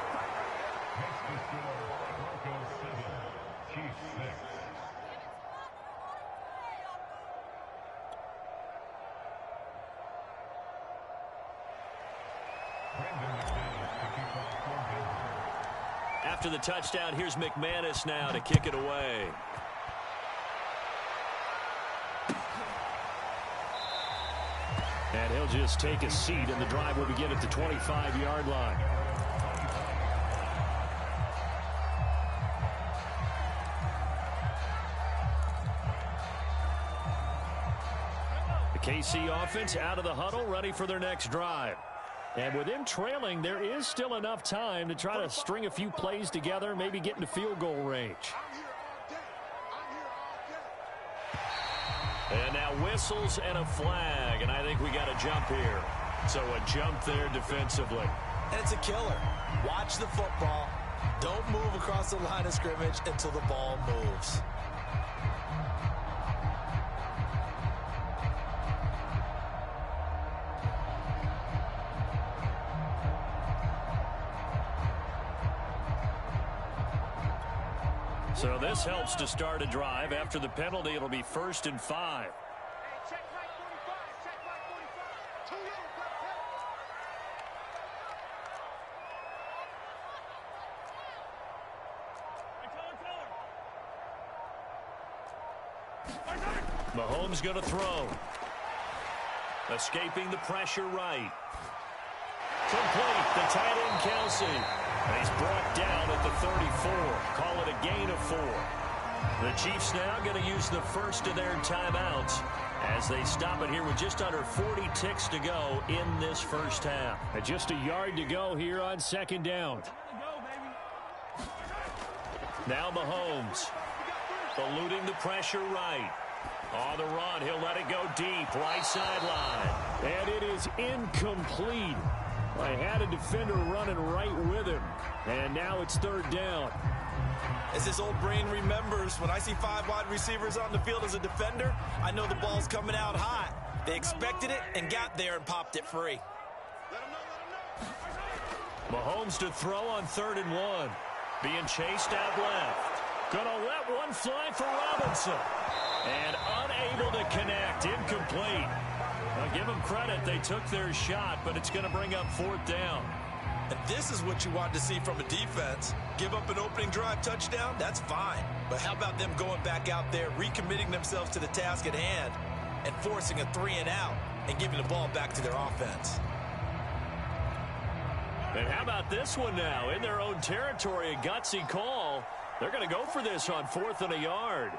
After the touchdown, here's McManus now to kick it away. And he'll just take a seat, and the drive will begin at the 25-yard line. The KC offense out of the huddle, ready for their next drive. And with them trailing, there is still enough time to try to string a few plays together, maybe get into field goal range. whistles and a flag, and I think we got a jump here. So a jump there defensively. And it's a killer. Watch the football. Don't move across the line of scrimmage until the ball moves. So this helps to start a drive. After the penalty, it'll be 1st and 5. Hey, check right 45. Check right 45. Too little, Mahomes going to throw. Escaping the pressure right. Complete. The tight end, Kelsey. And he's brought down at the 34. Call it a gain of 4. The Chiefs now going to use the first of their timeouts as they stop it here with just under 40 ticks to go in this first half. And just a yard to go here on 2nd down. Now Mahomes eluding the pressure right. On the run, he'll let it go deep, right sideline. And it is incomplete. I had a defender running right with him. And now it's 3rd down. As his old brain remembers, when I see 5 wide receivers on the field as a defender, I know the ball's coming out hot. They expected it and got there and popped it free. Mahomes to throw on 3rd and 1. Being chased out left. Gonna let one fly for Robinson. And unable to connect. Incomplete. Now give them credit. They took their shot, but it's going to bring up 4th down. And this is what you want to see from a defense. Give up an opening drive touchdown, that's fine. But how about them going back out there, recommitting themselves to the task at hand, and forcing a 3 and out, and giving the ball back to their offense. And how about this one now? In their own territory, a gutsy call. They're going to go for this on 4th and a yard.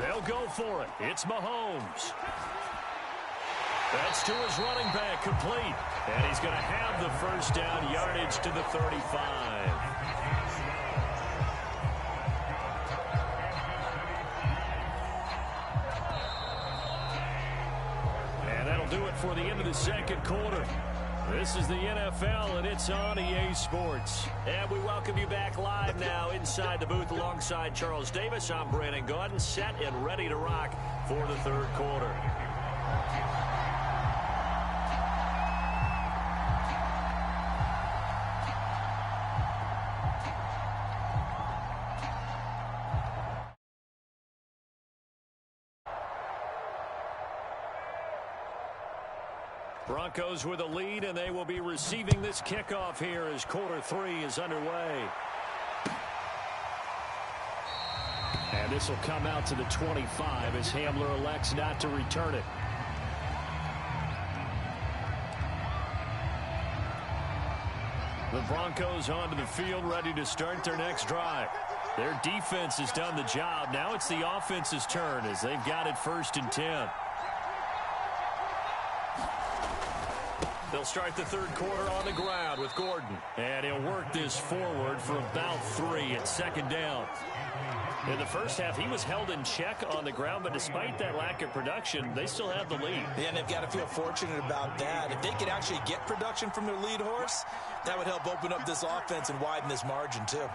They'll go for it. It's Mahomes. That's to his running back, complete. And he's going to have the first down, yardage to the 35. And that'll do it for the end of the 2nd quarter. This is the NFL, and it's on EA Sports. And we welcome you back live now inside the booth alongside Charles Davis. I'm Brandon Gaudin, set and ready to rock for the 3rd quarter. Broncos with a lead, and they will be receiving this kickoff here as quarter 3 is underway. And this will come out to the 25 as Hamler elects not to return it. The Broncos onto the field, ready to start their next drive. Their defense has done the job. Now it's the offense's turn as they've got it 1st and 10. They'll start the 3rd quarter on the ground with Gordon. And he'll work this forward for about 3 at 2nd down. In the first half, he was held in check on the ground, but despite that lack of production, they still have the lead. Yeah, and they've got to feel fortunate about that. If they could actually get production from their lead horse, that would help open up this offense and widen this margin, too.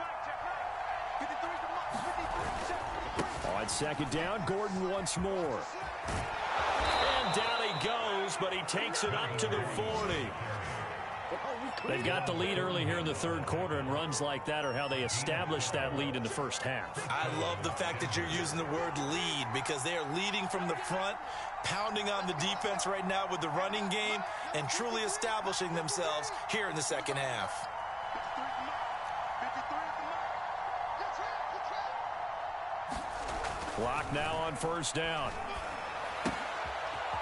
On 2nd down, Gordon once more. And down he goes, but he takes it up to the 40. They've got the lead early here in the 3rd quarter, and runs like that are how they established that lead in the first half. I love the fact that you're using the word lead because they are leading from the front, pounding on the defense right now with the running game, and truly establishing themselves here in the 2nd half. Clock now on 1st down.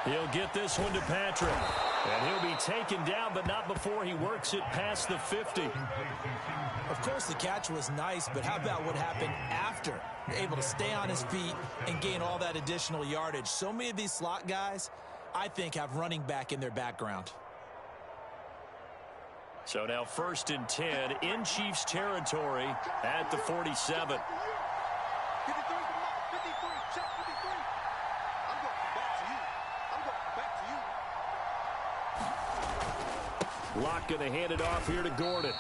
He'll get this one to Patrick. And he'll be taken down, but not before he works it past the 50. Of course, the catch was nice, but how about what happened after? Able to stay on his feet and gain all that additional yardage. So many of these slot guys, I think, have running back in their background. So now 1st and 10 in Chiefs territory at the 47. Locke going to hand it off here to Gordon.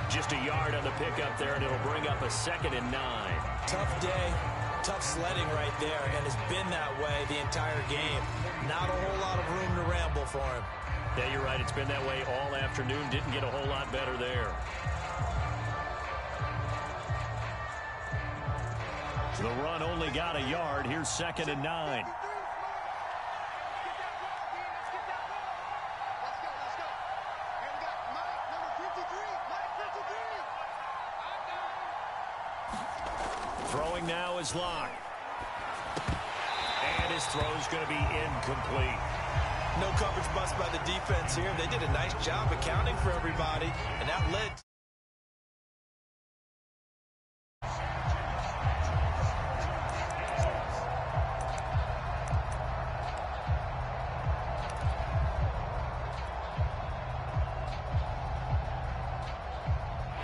Just a yard on the pickup there, and it'll bring up a 2nd and 9. Tough day, tough sledding right there, and it's been that way the entire game. Not a whole lot of room to ramble for him. Yeah, you're right. It's been that way all afternoon. Didn't get a whole lot better there. The run only got a yard. Here's 2nd and 9. Throwing now is Locke. And his throw's going to be incomplete. No coverage bust by the defense here. They did a nice job accounting for everybody, and that led.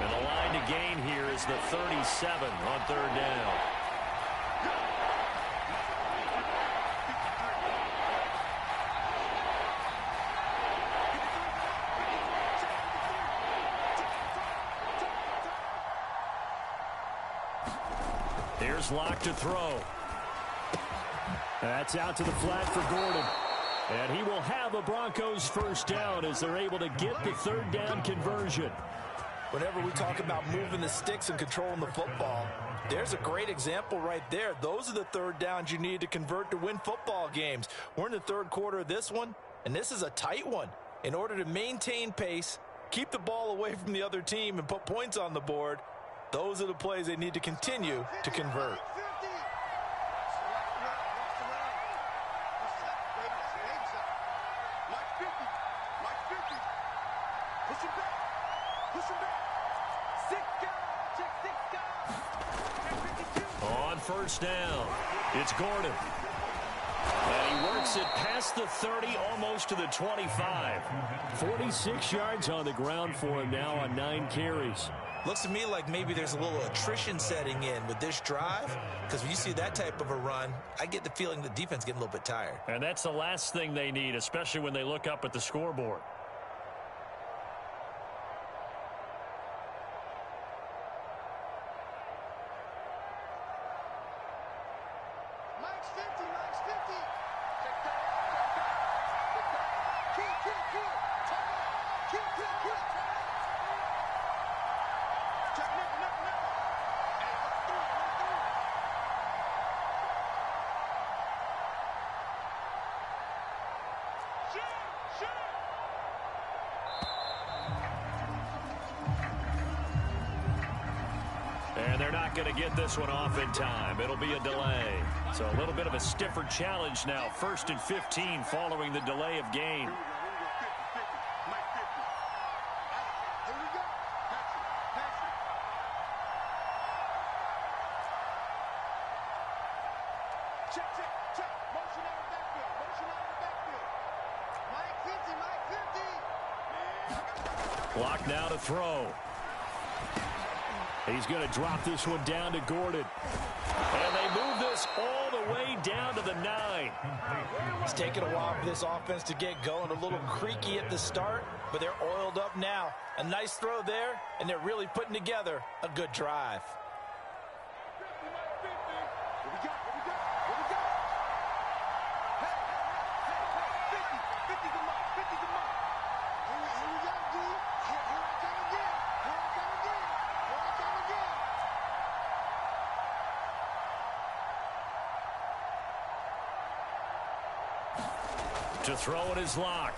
And the line to gain here is the 37 on 3rd down. Here's Locke to throw. That's out to the flat for Gordon. And he will have a Broncos 1st down as they're able to get the 3rd down conversion. Whenever we talk about moving the sticks and controlling the football, there's a great example right there. Those are the 3rd downs you need to convert to win football games. We're in the 3rd quarter of this one, and this is a tight one. In order to maintain pace, keep the ball away from the other team, and put points on the board, those are the plays they need to continue to convert. On 1st down, it's Gordon. And he works it past the 30, almost to the 25. 46 yards on the ground for him now on 9 carries. Looks to me like maybe there's a little attrition setting in with this drive, because when you see that type of a run, I get the feeling the defense getting a little bit tired. And that's the last thing they need, especially when they look up at the scoreboard. And they're not going to get this one off in time. It'll be a delay. So a little bit of a stiffer challenge now. 1st and 15 following the delay of game. Clock now to throw. He's going to drop this one down to Gordon. And they move this all the way down to the 9. It's taken a while for this offense to get going. A little creaky at the start, but they're oiled up now. A nice throw there, and they're really putting together a good drive. To throw it is Locke.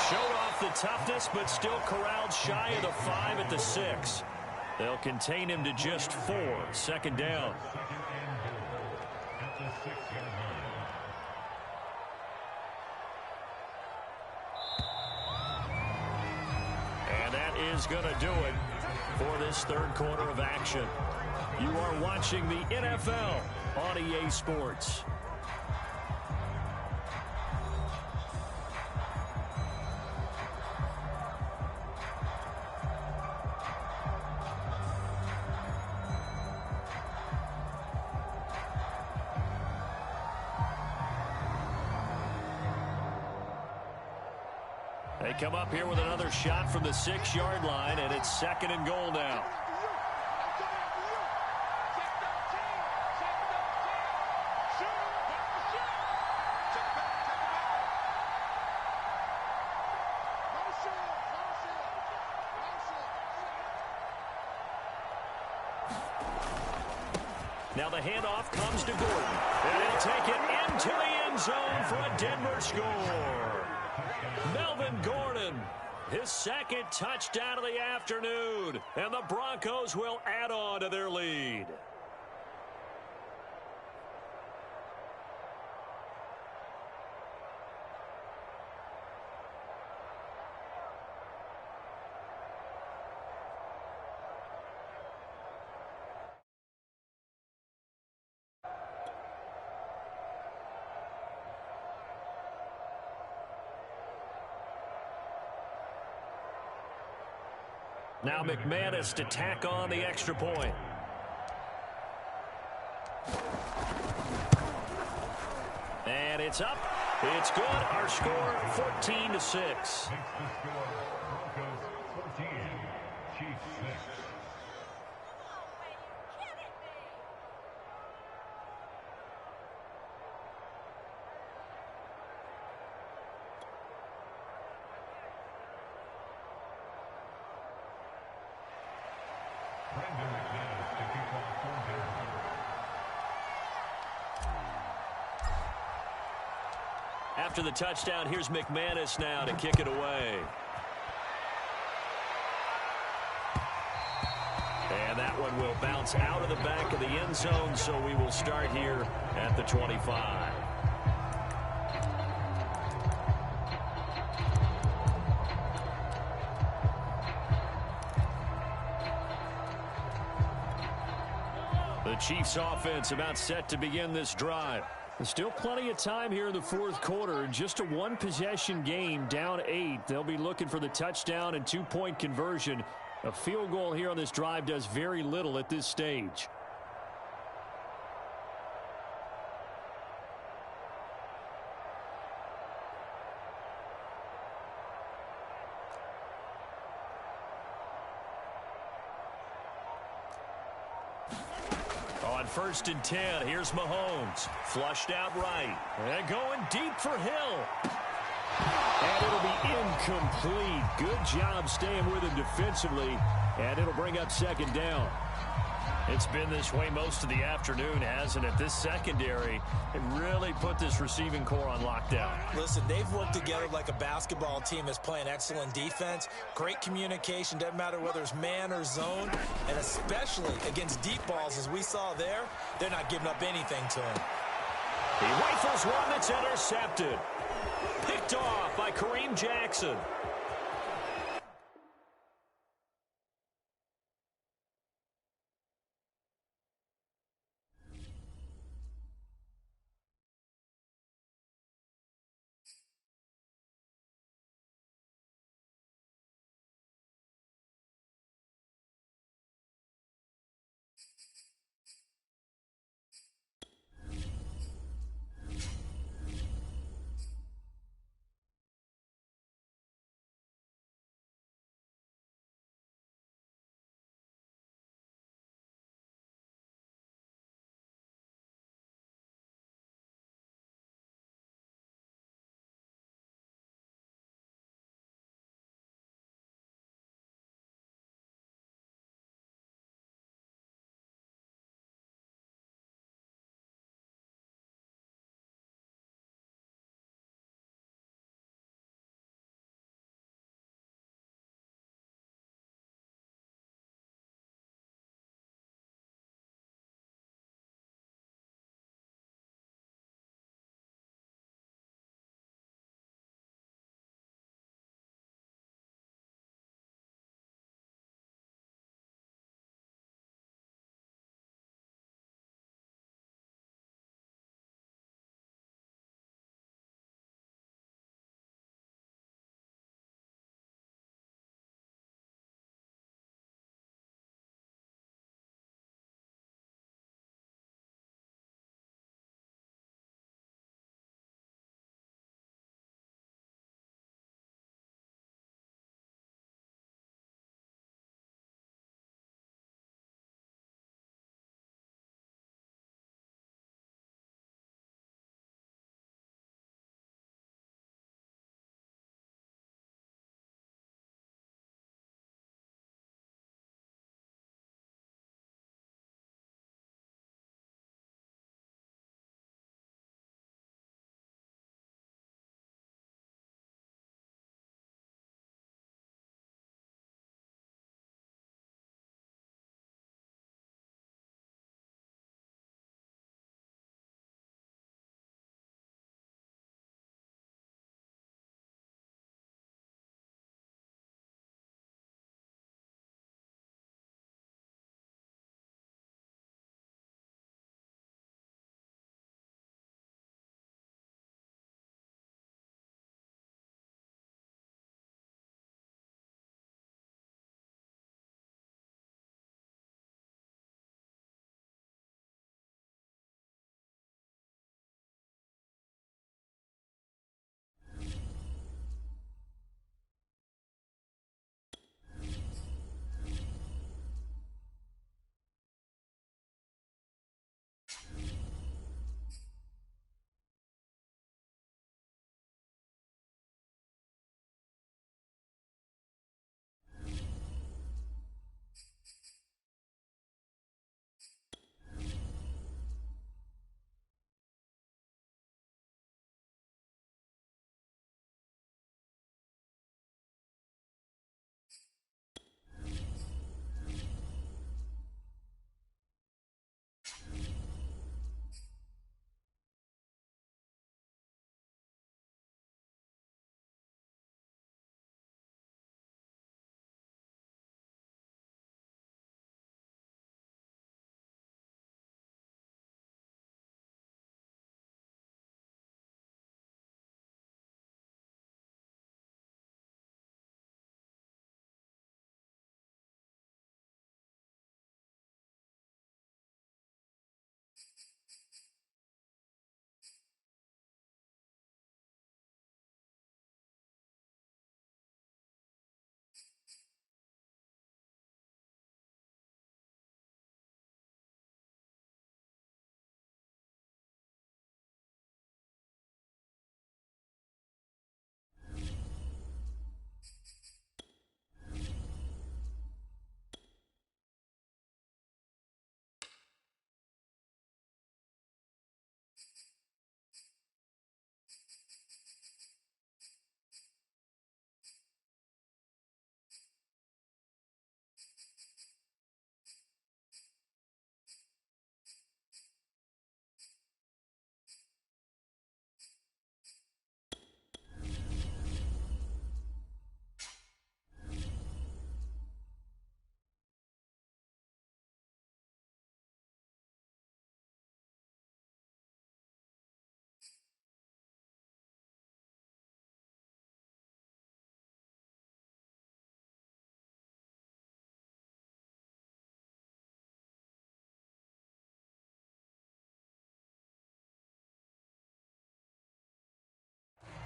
Showed off the toughness, but still corralled shy of the 5 at the 6. They'll contain him to just 4. 2nd down. And that is going to do it for this 3rd quarter of action. You are watching the NFL on EA Sports. They come up here with another shot from the 6-yard line, and it's 2nd and goal now. Now the handoff comes to Gordon, and he'll take it into the end zone for a Denver score. Melvin Gordon, his 2nd touchdown of the afternoon, and the Broncos will add on to their lead. Now McManus to tack on the extra point. And it's up. It's good. Our score 14-6. After the touchdown, here's McManus now to kick it away. And that one will bounce out of the back of the end zone, so we will start here at the 25. The Chiefs offense about set to begin this drive. There's still plenty of time here in the 4th quarter. Just a one-possession game, down 8. They'll be looking for the touchdown and 2-point conversion. A field goal here on this drive does very little at this stage. On 1st and 10, here's Mahomes. Flushed out right. And going deep for Hill. And it'll be incomplete. Good job staying with him defensively. And it'll bring up 2nd down. It's been this way most of the afternoon, hasn't it? This secondary, it really put this receiving core on lockdown. Listen, they've worked together like a basketball team that's playing excellent defense. Great communication, doesn't matter whether it's man or zone. And especially against deep balls, as we saw there, they're not giving up anything to him. He rifles one that's intercepted. Picked off by Kareem Jackson.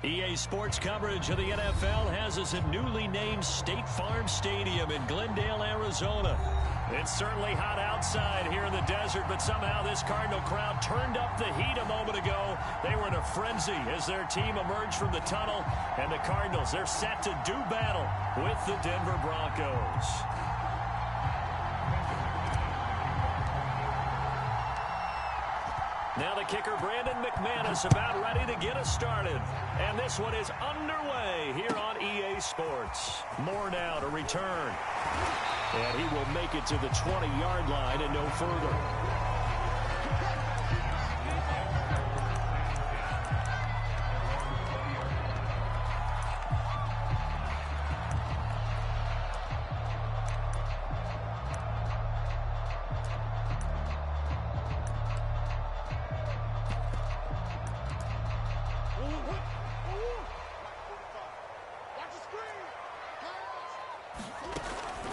EA Sports coverage of the NFL has us at newly named State Farm Stadium in Glendale, Arizona. It's certainly hot outside here in the desert, but somehow this Cardinal crowd turned up the heat a moment ago. They were in a frenzy as their team emerged from the tunnel, and the Cardinals, they're set to do battle with the Denver Broncos. Now the kicker, Brandon McManus, about ready to get us started. And this one is underway here on EA Sports. Moore now to return. And he will make it to the 20-yard line and no further.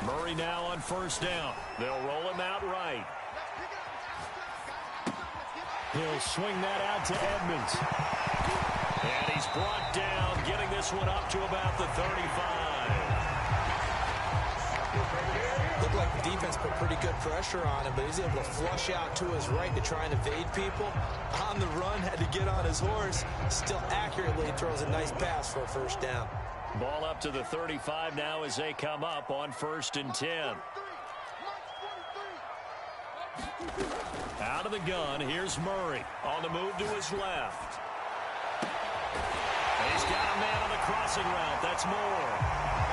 Murray now on first down. They'll roll him out right. He'll swing that out to Edmonds. And he's brought down, getting this one up to about the 35. Looked like the defense put pretty good pressure on him, but he's able to flush out to his right to try and evade people. On the run, had to get on his horse. Still accurately throws a nice pass for a first down. Ball up to the 35 now as they come up on 1st and 10. Out of the gun, here's Murray on the move to his left. And he's got a man on the crossing route. That's Moore.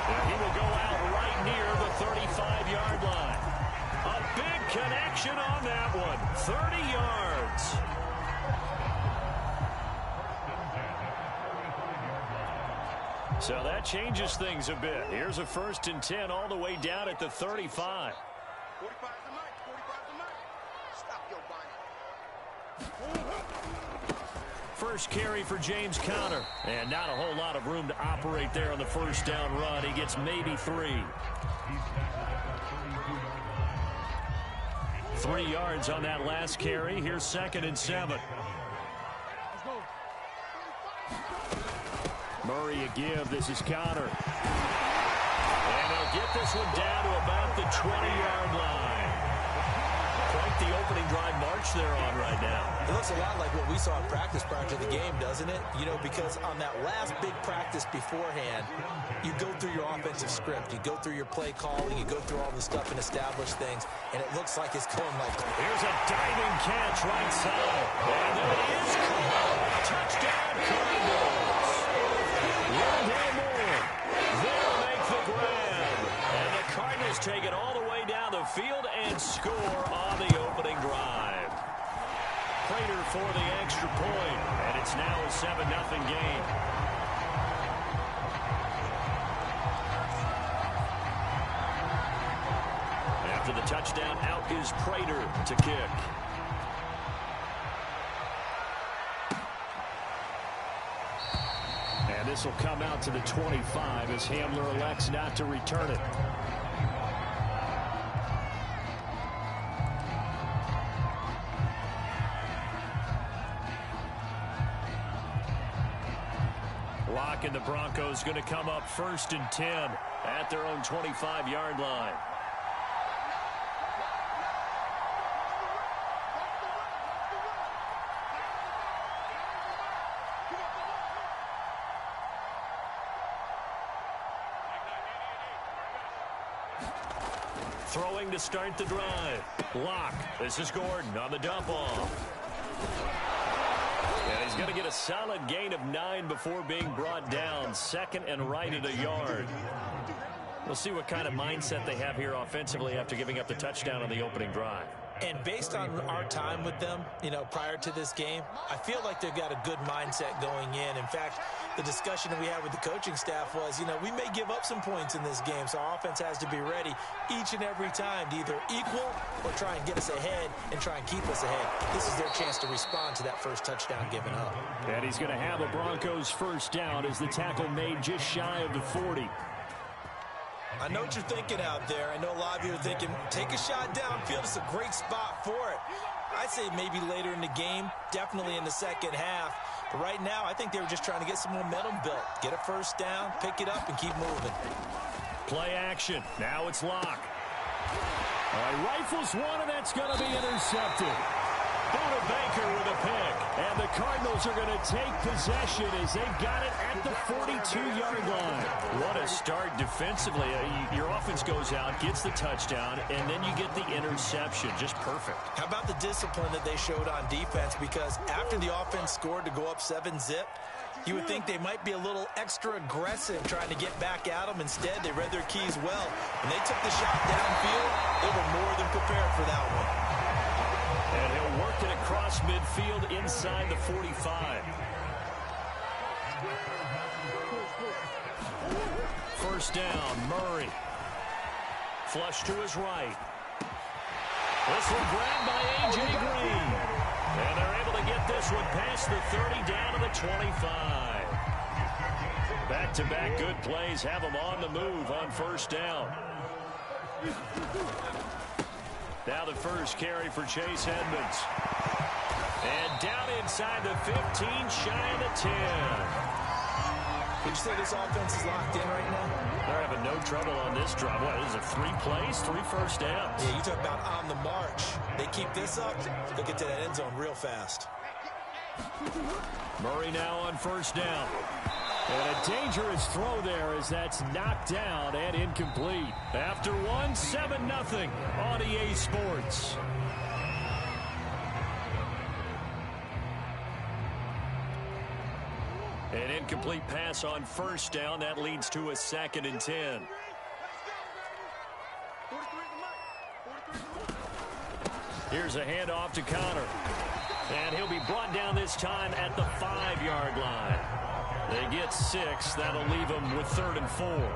And he will go out right near the 35-yard line. A big connection on that one. 30 yards. So that changes things a bit. Here's a 1st and 10 all the way down at the 35. 45 the mic. 45 the mic. Stop your bunny. First carry for James Conner. And not a whole lot of room to operate there on the first down run. He gets maybe 3. 3 yards on that last carry. Here's 2nd and 7. Murray a give. This is Conner. And they'll get this one down to about the 20-yard line. Quite the opening drive march they're on right now. It looks a lot like what we saw in practice prior to the game, doesn't it? You know, because on that last big practice beforehand, you go through your offensive script. You go through your play calling. You go through all the stuff and establish things. And it looks like it's going like... Here's a diving catch right side. And there it is. Touchdown, Cardinals. Rondell Moore. They'll make the grab. And the Cardinals take it all the way down the field and score on the opening drive. Prater for the extra point. And it's now a 7-0 game. After the touchdown, out is Prater to kick. And this will come out to the 25 as Hamler elects not to return it. Locke and the Broncos going to come up 1st and 10 at their own 25-yard line. Throwing to start the drive. Locke. This is Gordon on the dump off. And he's going to get a solid gain of 9 before being brought down. 2nd and right at a yard. We'll see what kind of mindset they have here offensively after giving up the touchdown on the opening drive. And based on our time with them, you know, prior to this game, I feel like they've got a good mindset going in. In fact, the discussion that we had with the coaching staff was, you know, we may give up some points in this game, so our offense has to be ready each and every time to either equal or try and get us ahead and try and keep us ahead. This is their chance to respond to that first touchdown given up. And he's going to have a Broncos first down as the tackle made just shy of the 40. I know what you're thinking out there. I know a lot of you are thinking, take a shot downfield. It's a great spot for it. I'd say maybe later in the game, definitely in the second half. But right now, I think they were just trying to get some momentum built. Get a first down, pick it up, and keep moving. Play action. Now it's Locke. All right, rifles one, and that's going to be intercepted. Buda Baker with a pick. And the Cardinals are going to take possession as they've got it at the 42-yard line. What a start defensively. Your offense goes out, gets the touchdown, and then you get the interception. Just perfect. How about the discipline that they showed on defense? Because after the offense scored to go up 7-zip, you would think they might be a little extra aggressive trying to get back at them. Instead, they read their keys well. When they took the shot downfield, they were more than prepared for that one. And he'll work it across midfield inside the 45. First down, Murray. Flush to his right. This one grabbed by A.J. Green. And they're able to get this one past the 30 down to the 25. Back-to-back good plays have them on the move on first down. Now the first carry for Chase Edmonds. And down inside the 15, shy of the 10. Would you say this offense is locked in right now? They're having no trouble on this drive. What, is it 3 plays, 3 first downs? Yeah, you talk about on the march. They keep this up, they'll get to that end zone real fast. Murray now on first down. And a dangerous throw there as that's knocked down and incomplete. After one, 7-0 on EA Sports. An incomplete pass on first down. That leads to a 2nd and 10. Here's a handoff to Connor. And he'll be brought down this time at the 5-yard line. They get 6. That'll leave them with 3rd and 4.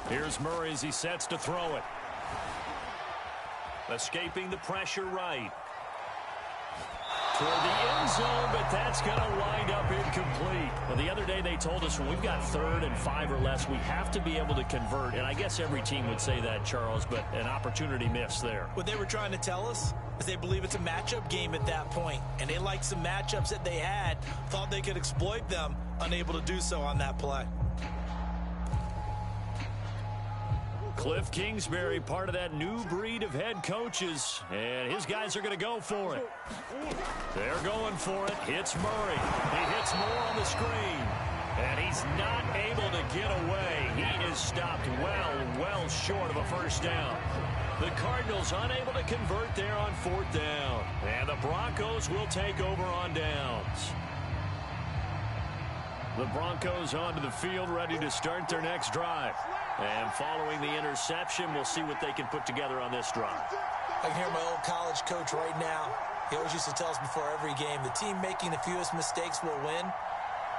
Here's Murray as he sets to throw it. Escaping the pressure right. Toward the end zone, but that's going to wind up incomplete. Well, the other day they told us when we've got 3rd and 5 or less, we have to be able to convert. And I guess every team would say that, Charles, but an opportunity missed there. What they were trying to tell us is they believe it's a matchup game at that point. And they liked some matchups that they had, thought they could exploit them, unable to do so on that play. Cliff Kingsbury, part of that new breed of head coaches, and his guys are going to go for it. They're going for it. Hits Murray. He hits more on the screen, and he's not able to get away. He is stopped well short of a first down. The Cardinals unable to convert there on 4th down, and the Broncos will take over on downs. The Broncos onto the field, ready to start their next drive. And following the interception, we'll see what they can put together on this drive. I can hear my old college coach right now. He always used to tell us before every game, the team making the fewest mistakes will win.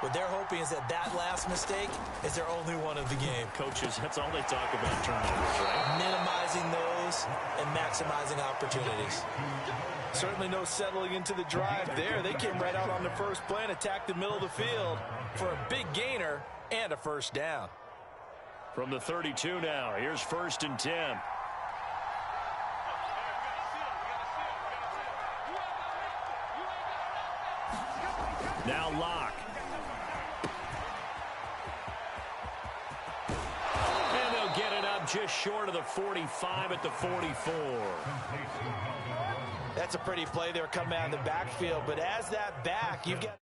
What they're hoping is that last mistake is their only one of the game. Coaches, that's all they talk about, turnovers, right? Minimizing those and maximizing opportunities. Certainly no settling into the drive there. They came right out on the first play and attacked the middle of the field for a big gainer and a first down. From the 32 now, here's 1st and 10. Now Locke. And they'll get it up just short of the 45 at the 44. That's a pretty play there coming out of the backfield, but as that back, you've got...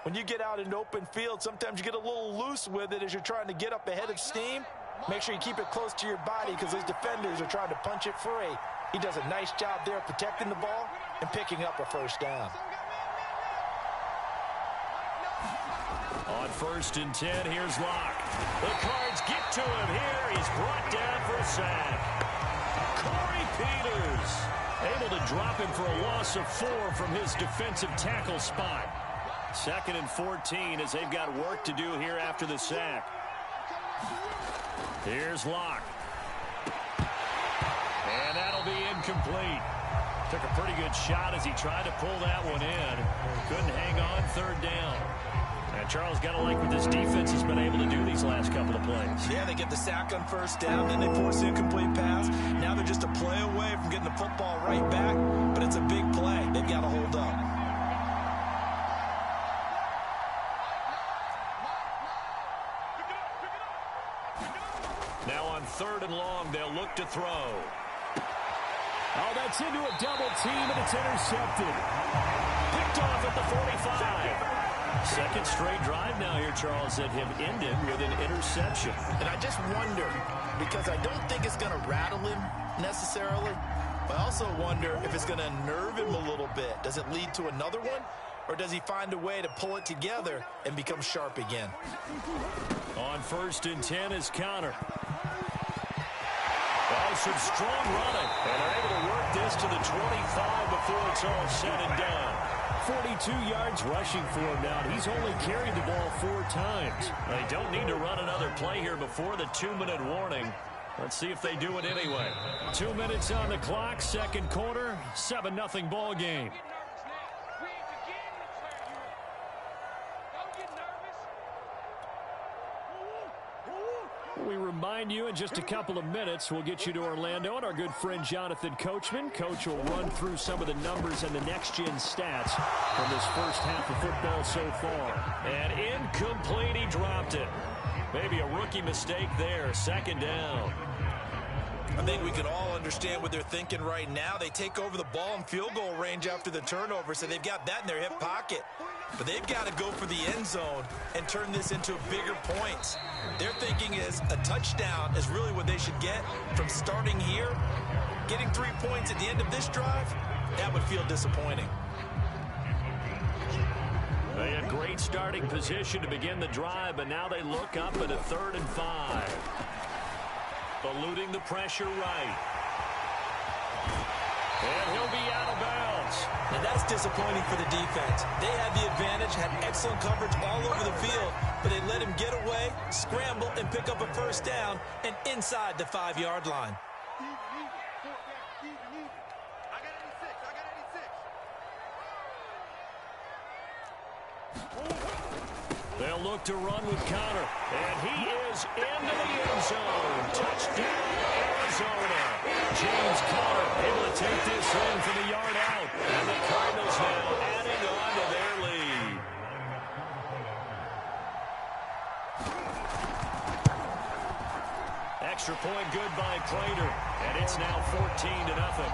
When you get out in open field, sometimes you get a little loose with it as you're trying to get up ahead of steam. Make sure you keep it close to your body because those defenders are trying to punch it free. He does a nice job there protecting the ball and picking up a first down. On 1st and 10, here's Locke. The Cards get to him here. He's brought down for a sack. Corey Peters able to drop him for a loss of 4 from his defensive tackle spot. 2nd and 14 as they've got work to do here after the sack. Here's Locke. And that'll be incomplete. Took a pretty good shot as he tried to pull that one in. Couldn't hang on third down. And Charles, got to like what this defense has been able to do these last couple of plays. Yeah, they get the sack on first down, then they force an incomplete pass. Now they're just a play away from getting the football right back, but it's a big play. They've got to hold up. Now on third and long, they'll look to throw. Oh, that's into a double team, and it's intercepted. Picked off at the 45. Second straight drive now here, Charles, that have ended with an interception. And I just wonder, because I don't think it's going to rattle him necessarily, but I also wonder if it's going to unnerve him a little bit. Does it lead to another one, or does he find a way to pull it together and become sharp again? On first and 10 is Connor. Oh, some strong running. And they're able to work this to the 25 before it's all said and done. 42 yards rushing for him now. He's only carried the ball 4 times. They don't need to run another play here before the 2-minute warning. Let's see if they do it anyway. 2 minutes on the clock, second quarter, 7-0 ball game. We remind you in just a couple of minutes, we'll get you to Orlando and our good friend Jonathan Coachman. Coach will run through some of the numbers and the next-gen stats from this first half of football so far. And incomplete, he dropped it. Maybe a rookie mistake there, second down. I think we can all understand what they're thinking right now. They take over the ball in field goal range after the turnover, so they've got that in their hip pocket. But they've got to go for the end zone and turn this into bigger points. Their thinking is a touchdown is really what they should get from starting here. Getting 3 points at the end of this drive, that would feel disappointing. They had great starting position to begin the drive, but now they look up at a 3rd and 5. Eluding the pressure right. And he'll be out of bounds. And that's disappointing for the defense. They had the advantage, had excellent coverage all over the field, but they let him get away, scramble, and pick up a first down and inside the 5-yard line. They'll look to run with Connor. And he is into the end zone. Touchdown, Arizona. James Conner able to take this in from the yard out. And the Cardinals now adding on to their lead. Extra point good by Prater. And it's now 14-0.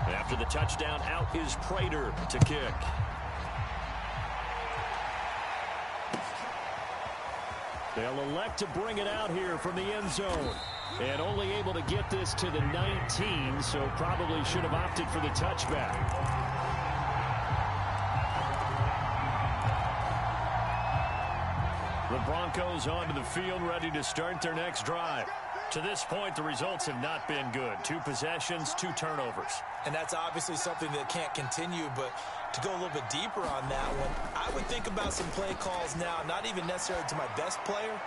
After the touchdown, out is Prater to kick. They'll elect to bring it out here from the end zone. And only able to get this to the 19, so probably should have opted for the touchback. The Broncos onto the field, ready to start their next drive. To this point, the results have not been good. 2 possessions, 2 turnovers. And that's obviously something that can't continue, but to go a little bit deeper on that one, I would think about some play calls now, not even necessarily to my best player,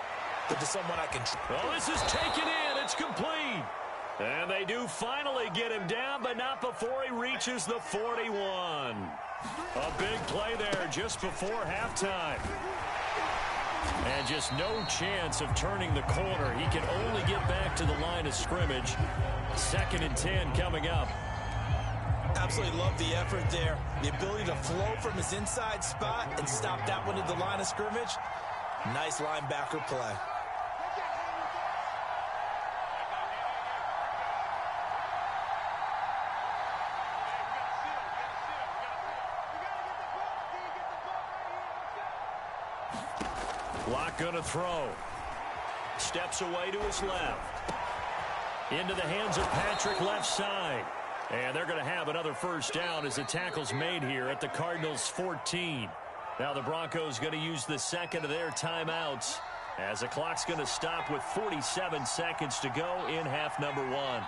but to someone I can... Oh, this is taken in. It's complete. And they do finally get him down, but not before he reaches the 41. A big play there just before halftime. And just no chance of turning the corner. He can only get back to the line of scrimmage. 2nd and 10 coming up. Absolutely love the effort there. The ability to flow from his inside spot and stop that one at the line of scrimmage. Nice linebacker play. Lock gonna throw. Steps away to his left. Into the hands of Patrick left side. And they're going to have another first down as the tackle's made here at the Cardinals' 14. Now the Broncos going to use the second of their timeouts as the clock's going to stop with 47 seconds to go in half number 1.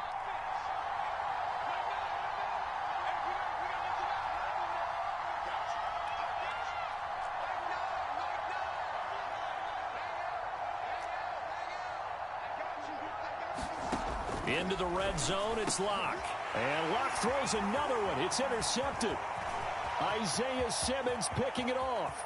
Into the red zone, it's Locke. And Locke throws another one. It's intercepted. Isaiah Simmons picking it off.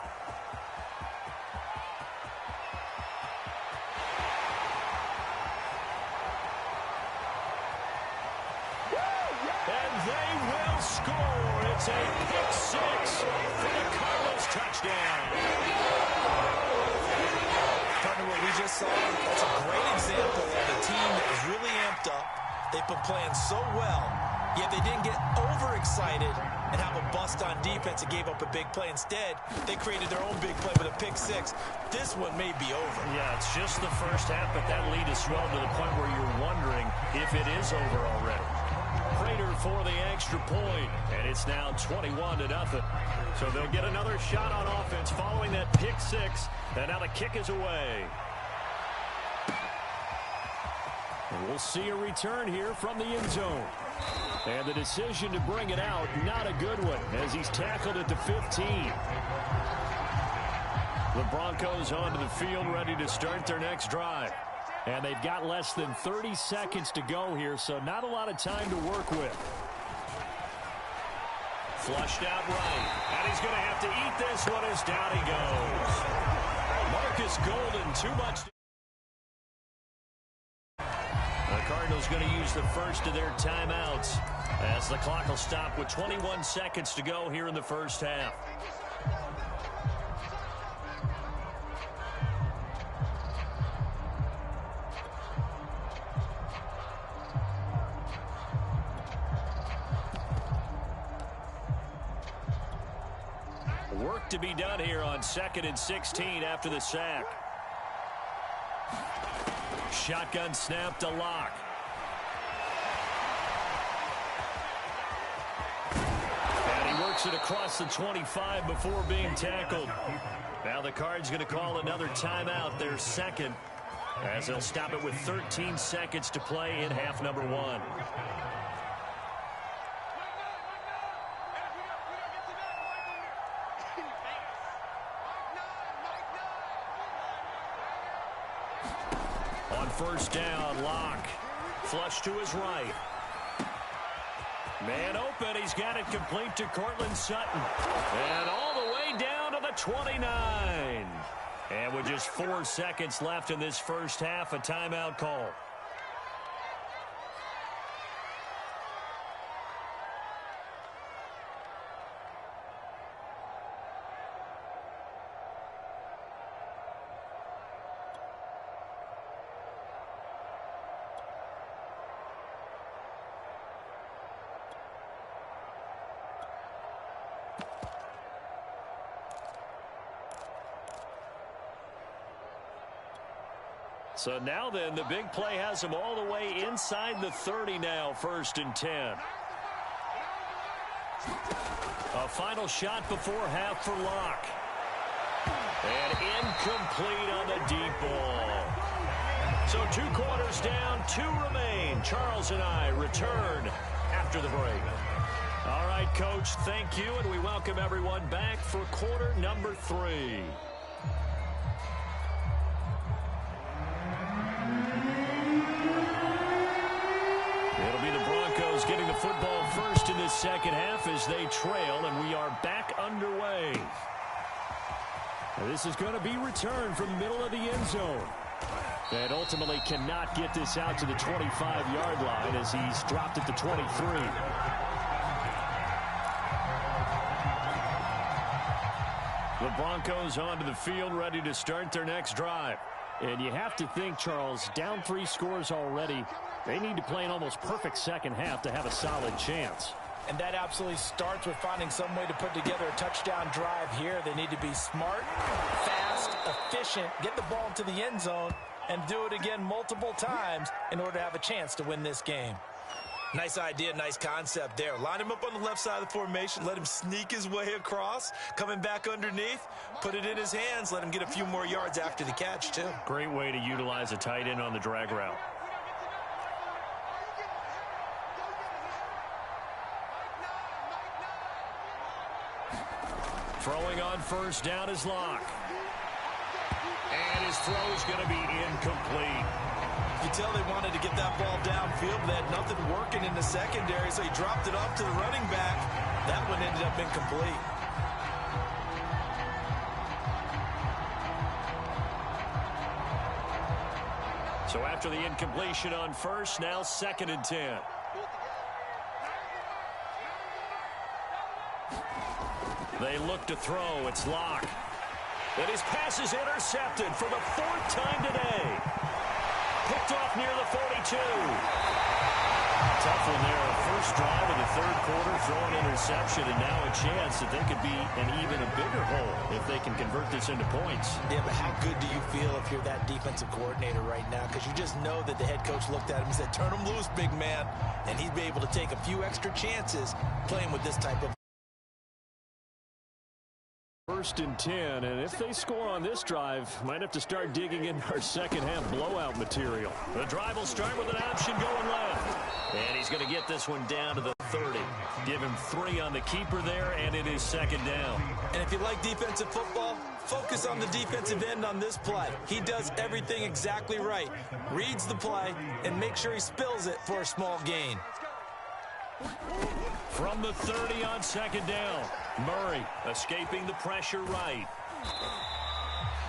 And they will score. It's a pick six for the Cardinals touchdown. Partner, what we just saw, that's a great example of a team that was really amped up. They've been playing so well, yet they didn't get overexcited and have a bust on defense and gave up a big play. Instead, they created their own big play with a pick six. This one may be over. Yeah, it's just the first half, but that lead has swelled to the point where you're wondering if it is over already. Prater for the extra point, and it's now 21-0. So they'll get another shot on offense following that pick six, and now the kick is away. And we'll see a return here from the end zone. And the decision to bring it out, not a good one, as he's tackled at the 15. The Broncos onto the field, ready to start their next drive. And they've got less than 30 seconds to go here, so not a lot of time to work with. Flushed out right. And he's going to have to eat this one as down he goes. Marcus Golden, too much. The Cardinals going to use the first of their timeouts as the clock will stop with 21 seconds to go here in the first half. Work to be done here on 2nd and 16 after the sack. Shotgun snap to Locke. And he works it across the 25 before being tackled. Now the Cards going to call another timeout, their second, as they'll stop it with 13 seconds to play in half number one. On first down, Locke. Flush to his right. Man open. He's got it complete to Cortland Sutton. And all the way down to the 29. And with just 4 seconds left in this first half, a timeout call. So now then, the big play has him all the way inside the 30 now, 1st and 10. A final shot before half for Locke. And incomplete on the deep ball. So 2 quarters down, 2 remain. Charles and I return after the break. All right, Coach, thank you, and we welcome everyone back for quarter number 3. Getting the football first in this second half as they trail, and we are back underway. This is going to be returned from the middle of the end zone. And ultimately cannot get this out to the 25-yard line as he's dropped at the 23. The Broncos onto the field, ready to start their next drive. And you have to think, Charles, down 3 scores already. They need to play an almost perfect second half to have a solid chance. And that absolutely starts with finding some way to put together a touchdown drive here. They need to be smart, fast, efficient, get the ball to the end zone, and do it again multiple times in order to have a chance to win this game. Nice idea, nice concept there. Line him up on the left side of the formation, let him sneak his way across, coming back underneath, put it in his hands, let him get a few more yards after the catch, too. Great way to utilize a tight end on the drag route. Throwing on first down is Locke. And his throw is going to be incomplete. could tell they wanted to get that ball downfield, but they had nothing working in the secondary, so he dropped it off to the running back. That one ended up incomplete. So after the incompletion on first, now 2nd and 10. They look to throw. It's Locke. And his pass is intercepted for the 4th time today. Picked off near the 42. Tough one there. First drive of the 3rd quarter, throw an interception, and now a chance that they could be in even a bigger hole if they can convert this into points. Yeah, but how good do you feel if you're that defensive coordinator right now? Because you just know that the head coach looked at him and said, turn him loose, big man. And he'd be able to take a few extra chances playing with this type of 1st and 10, and if they score on this drive, might have to start digging in our second-half blowout material. The drive will start with an option going left. And he's going to get this one down to the 30. Give him 3 on the keeper there, and it is 2nd down. And if you like defensive football, focus on the defensive end on this play. He does everything exactly right. Reads the play, and make sure he spills it for a small gain. From the 30 on 2nd down, Murray escaping the pressure right.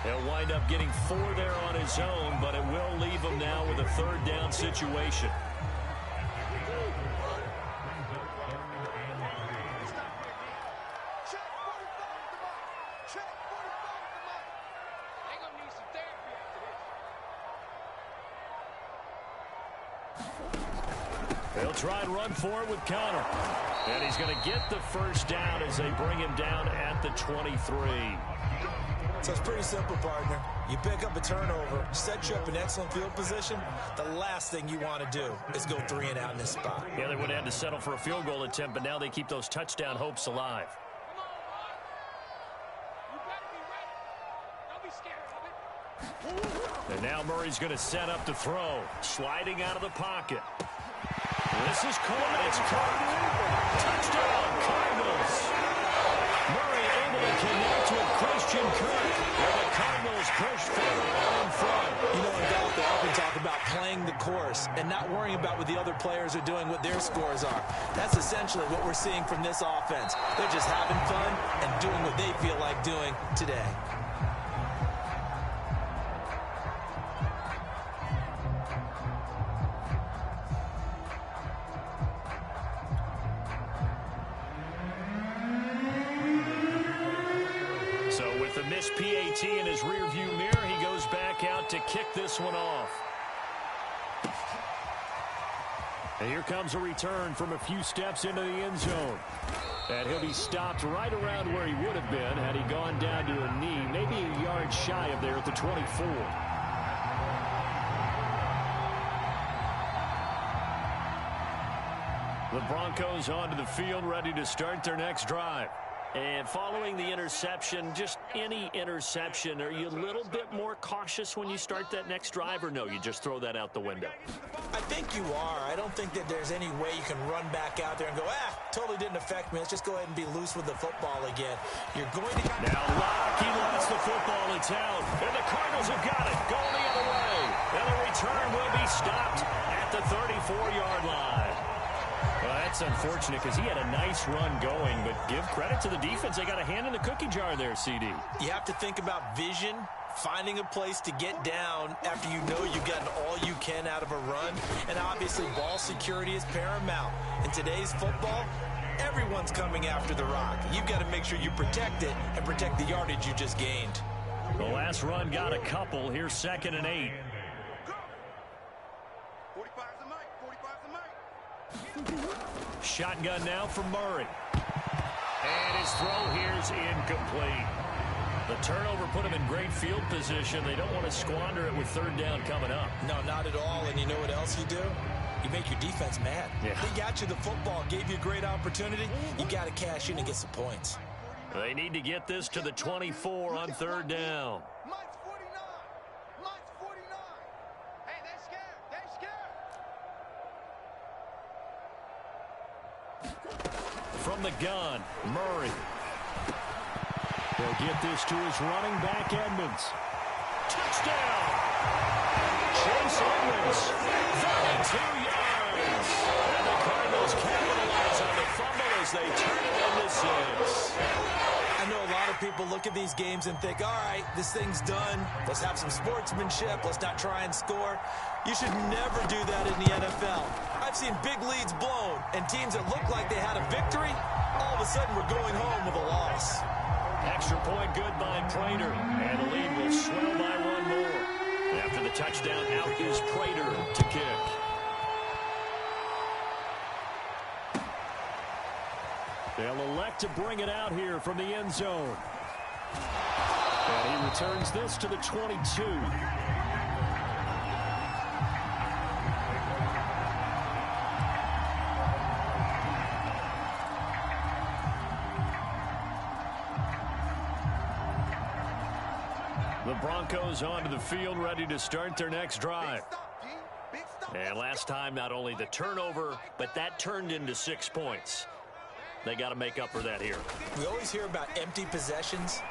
He'll wind up getting 4 there on his own, but it will leave him now with a 3rd down situation. They'll try and run for it with Connor. And he's going to get the 1st down as they bring him down at the 23. So it's pretty simple, partner. You pick up a turnover, set you up in excellent field position. The last thing you want to do is go 3 and out in this spot. Yeah, they would have had to settle for a field goal attempt, but now they keep those touchdown hopes alive. And now Murray's going to set up to throw. Sliding out of the pocket. This is caught. It's caught. Touchdown, Cardinals. Murray able to connect with Christian Kirk. And the Cardinals push forward in front. You know, in golf, they often talk about playing the course and not worrying about what the other players are doing, what their scores are. That's essentially what we're seeing from this offense. They're just having fun and doing what they feel like doing today. The missed PAT in his rearview mirror, he goes back out to kick this one off. And here comes a return from a few steps into the end zone. And he'll be stopped right around where he would have been had he gone down to a knee, maybe a yard shy of there at the 24. The Broncos onto the field, ready to start their next drive. And following the interception, just any interception, are you a little bit more cautious when you start that next drive, or no, you just throw that out the window? I think you are. I don't think that there's any way you can run back out there and go, totally didn't affect me. Let's just go ahead and be loose with the football again. You're going to... Now Locke, he lost the football. It's out. And the Cardinals have got it. Going the other way. And the return will be stopped at the 34-yard line. Well, that's unfortunate because he had a nice run going, but give credit to the defense. They got a hand in the cookie jar there, CD. You have to think about vision, finding a place to get down after you know you've gotten all you can out of a run. And obviously, ball security is paramount. In today's football, everyone's coming after the rock. You've got to make sure you protect it and protect the yardage you just gained. The last run got a couple. Here's 2nd and 8. Shotgun now from Murray. And his throw here's incomplete. The turnover put him in great field position. They don't want to squander it with 3rd down coming up. No, not at all. And you know what else you do? You make your defense mad. Yeah. They got you the football, gave you a great opportunity. You got to cash in and get some points. They need to get this to the 24 on 3rd down. Mike's 49. Mike's 49. Hey, they're scared. They're scared. From the gun, Murray. They'll get this to his running back, Edmonds. Touchdown! chase on this. 32 yards. And the Cardinals capitalize on the fumble as they turn it into 6. I know a lot of people look at these games and think, all right, this thing's done. Let's have some sportsmanship. Let's not try and score. You should never do that in the NFL. I've seen big leads blown, and teams that look like they had a victory, all of a sudden we're going home with a loss. Extra point good by Prater, and the lead will swell by one more. After the touchdown, out is Prater to kick. They'll elect to bring it out here from the end zone. And he returns this to the 22. The Broncos onto the field, ready to start their next drive. And last time, not only the turnover, but that turned into 6 points. They got to make up for that here. We always hear about empty possessions,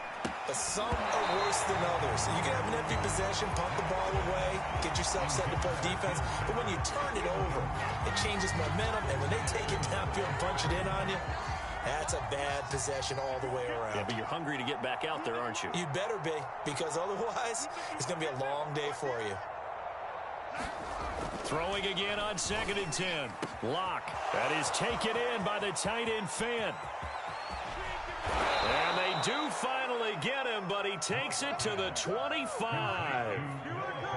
but some are worse than others. You can have an empty possession, pump the ball away, get yourself set to play defense, but when you turn it over, it changes momentum, and when they take it downfield and punch it in on you, that's a bad possession all the way around. Yeah, but you're hungry to get back out there, aren't you? You'd better be, because otherwise, it's going to be a long day for you. Throwing again on 2nd and 10. Lock. That is taken in by the tight end Fant. And they do finally get him, but he takes it to the 25.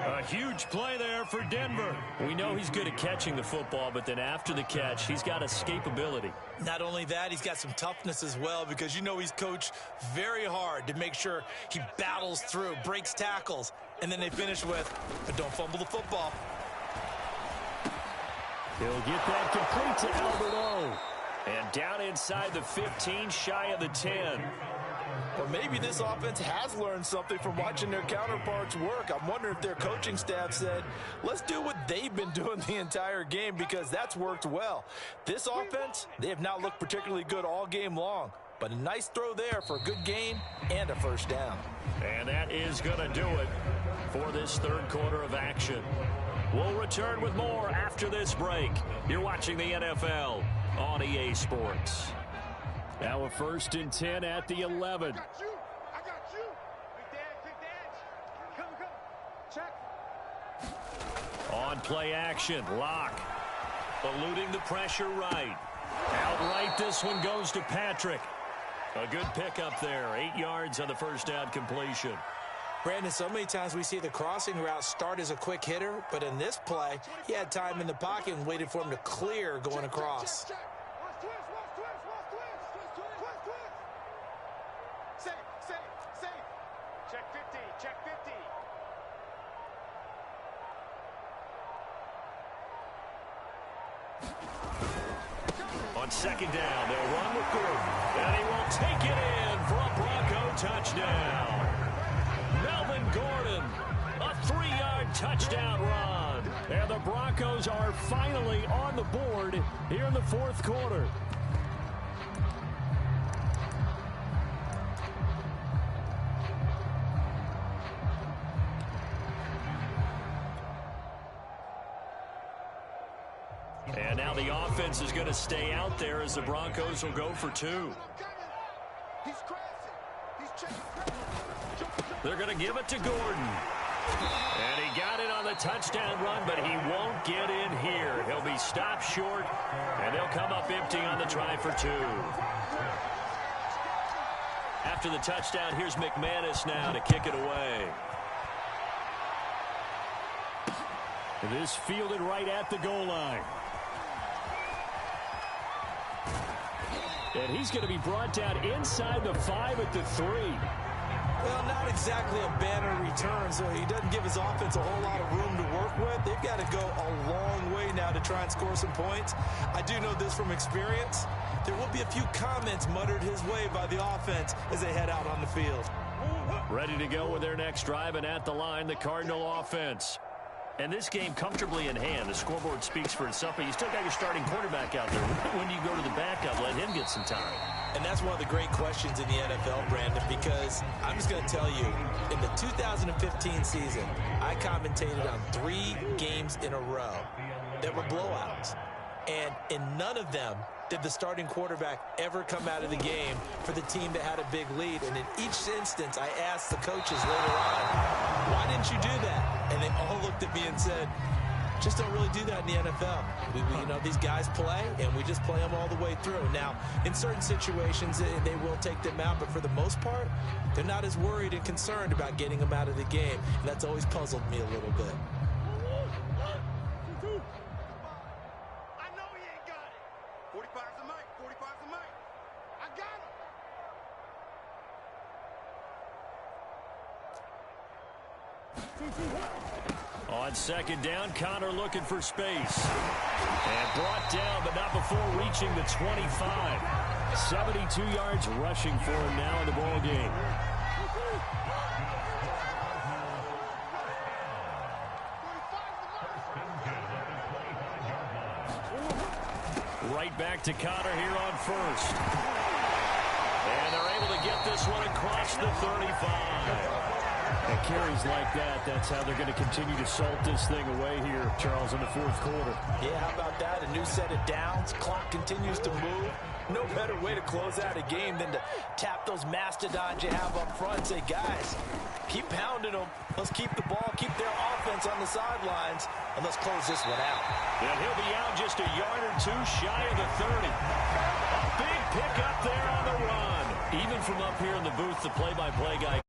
A huge play there for Denver. We know he's good at catching the football, but then after the catch, he's got escapability. Not only that, he's got some toughness as well, because you know he's coached very hard to make sure he battles through, breaks tackles, and then they finish with, but don't fumble the football. He'll get that complete to Albert O. And down inside the 15, shy of the 10. Or maybe this offense has learned something from watching their counterparts work. I'm wondering if their coaching staff said, let's do what they've been doing the entire game, because that's worked well. This offense, they have not looked particularly good all game long. But a nice throw there for a good gain and a first down. And that is going to do it for this third quarter of action. We'll return with more after this break. You're watching the NFL on EA Sports. Now a 1st and 10 at the 11. I got you. Big dad. Come. Check. On play action, Lock. Eluding the pressure right. Outright, this one goes to Patrick. A good pickup there. 8 yards on the first down completion. Brandon, so many times we see the crossing route start as a quick hitter, but in this play, he had time in the pocket and waited for him to clear going across. Check. Safe. Check 50. On 2nd down, they'll run with Gordon. And he will take it in for a Bronco touchdown. Melvin Gordon, a 3-yard touchdown run. And the Broncos are finally on the board here in the fourth quarter. And now the offense is going to stay out there as the Broncos will go for 2. He's crashing. He's checking. They're going to give it to Gordon. And he got it on the touchdown run, but he won't get in here. He'll be stopped short, and they'll come up empty on the try for 2. After the touchdown, here's McManus now to kick it away. This fielded right at the goal line. And he's going to be brought down inside the 5 at the 3. Well, not exactly a banner return, so he doesn't give his offense a whole lot of room to work with. They've got to go a long way now to try and score some points. I do know this from experience. There will be a few comments muttered his way by the offense as they head out on the field. Ready to go with their next drive, and at the line, the Cardinal offense. And this game comfortably in hand. The scoreboard speaks for itself, but you still got your starting quarterback out there. When do you go to the backup? Let him get some time. And that's one of the great questions in the NFL, Brandon, because I'm just going to tell you, in the 2015 season, I commentated on 3 games in a row that were blowouts. And in none of them did the starting quarterback ever come out of the game for the team that had a big lead. And in each instance, I asked the coaches later on, why didn't you do that? And they all looked at me and said, just don't really do that in the NFL. You know, these guys play, and we just play them all the way through. Now, in certain situations, they will take them out, but for the most part, they're not as worried and concerned about getting them out of the game. And that's always puzzled me a little bit. I know he ain't got it. 45's the mic. 45's the mic. I got him. On second down, Connor looking for space. And brought down, but not before reaching the 25. 72 yards rushing for him now in the ball game. Right back to Connor here on first. And they're able to get this one across the 35. And carries like that, that's how they're going to continue to salt this thing away here, Charles, in the fourth quarter. Yeah, how about that? A new set of downs. Clock continues to move. No better way to close out a game than to tap those mastodons you have up front and say, guys, keep pounding them. Let's keep the ball, keep their offense on the sidelines, and let's close this one out. And he'll be out just a yard or two shy of the 30. A big pickup there on the run. Even from up here in the booth, the play-by-play guy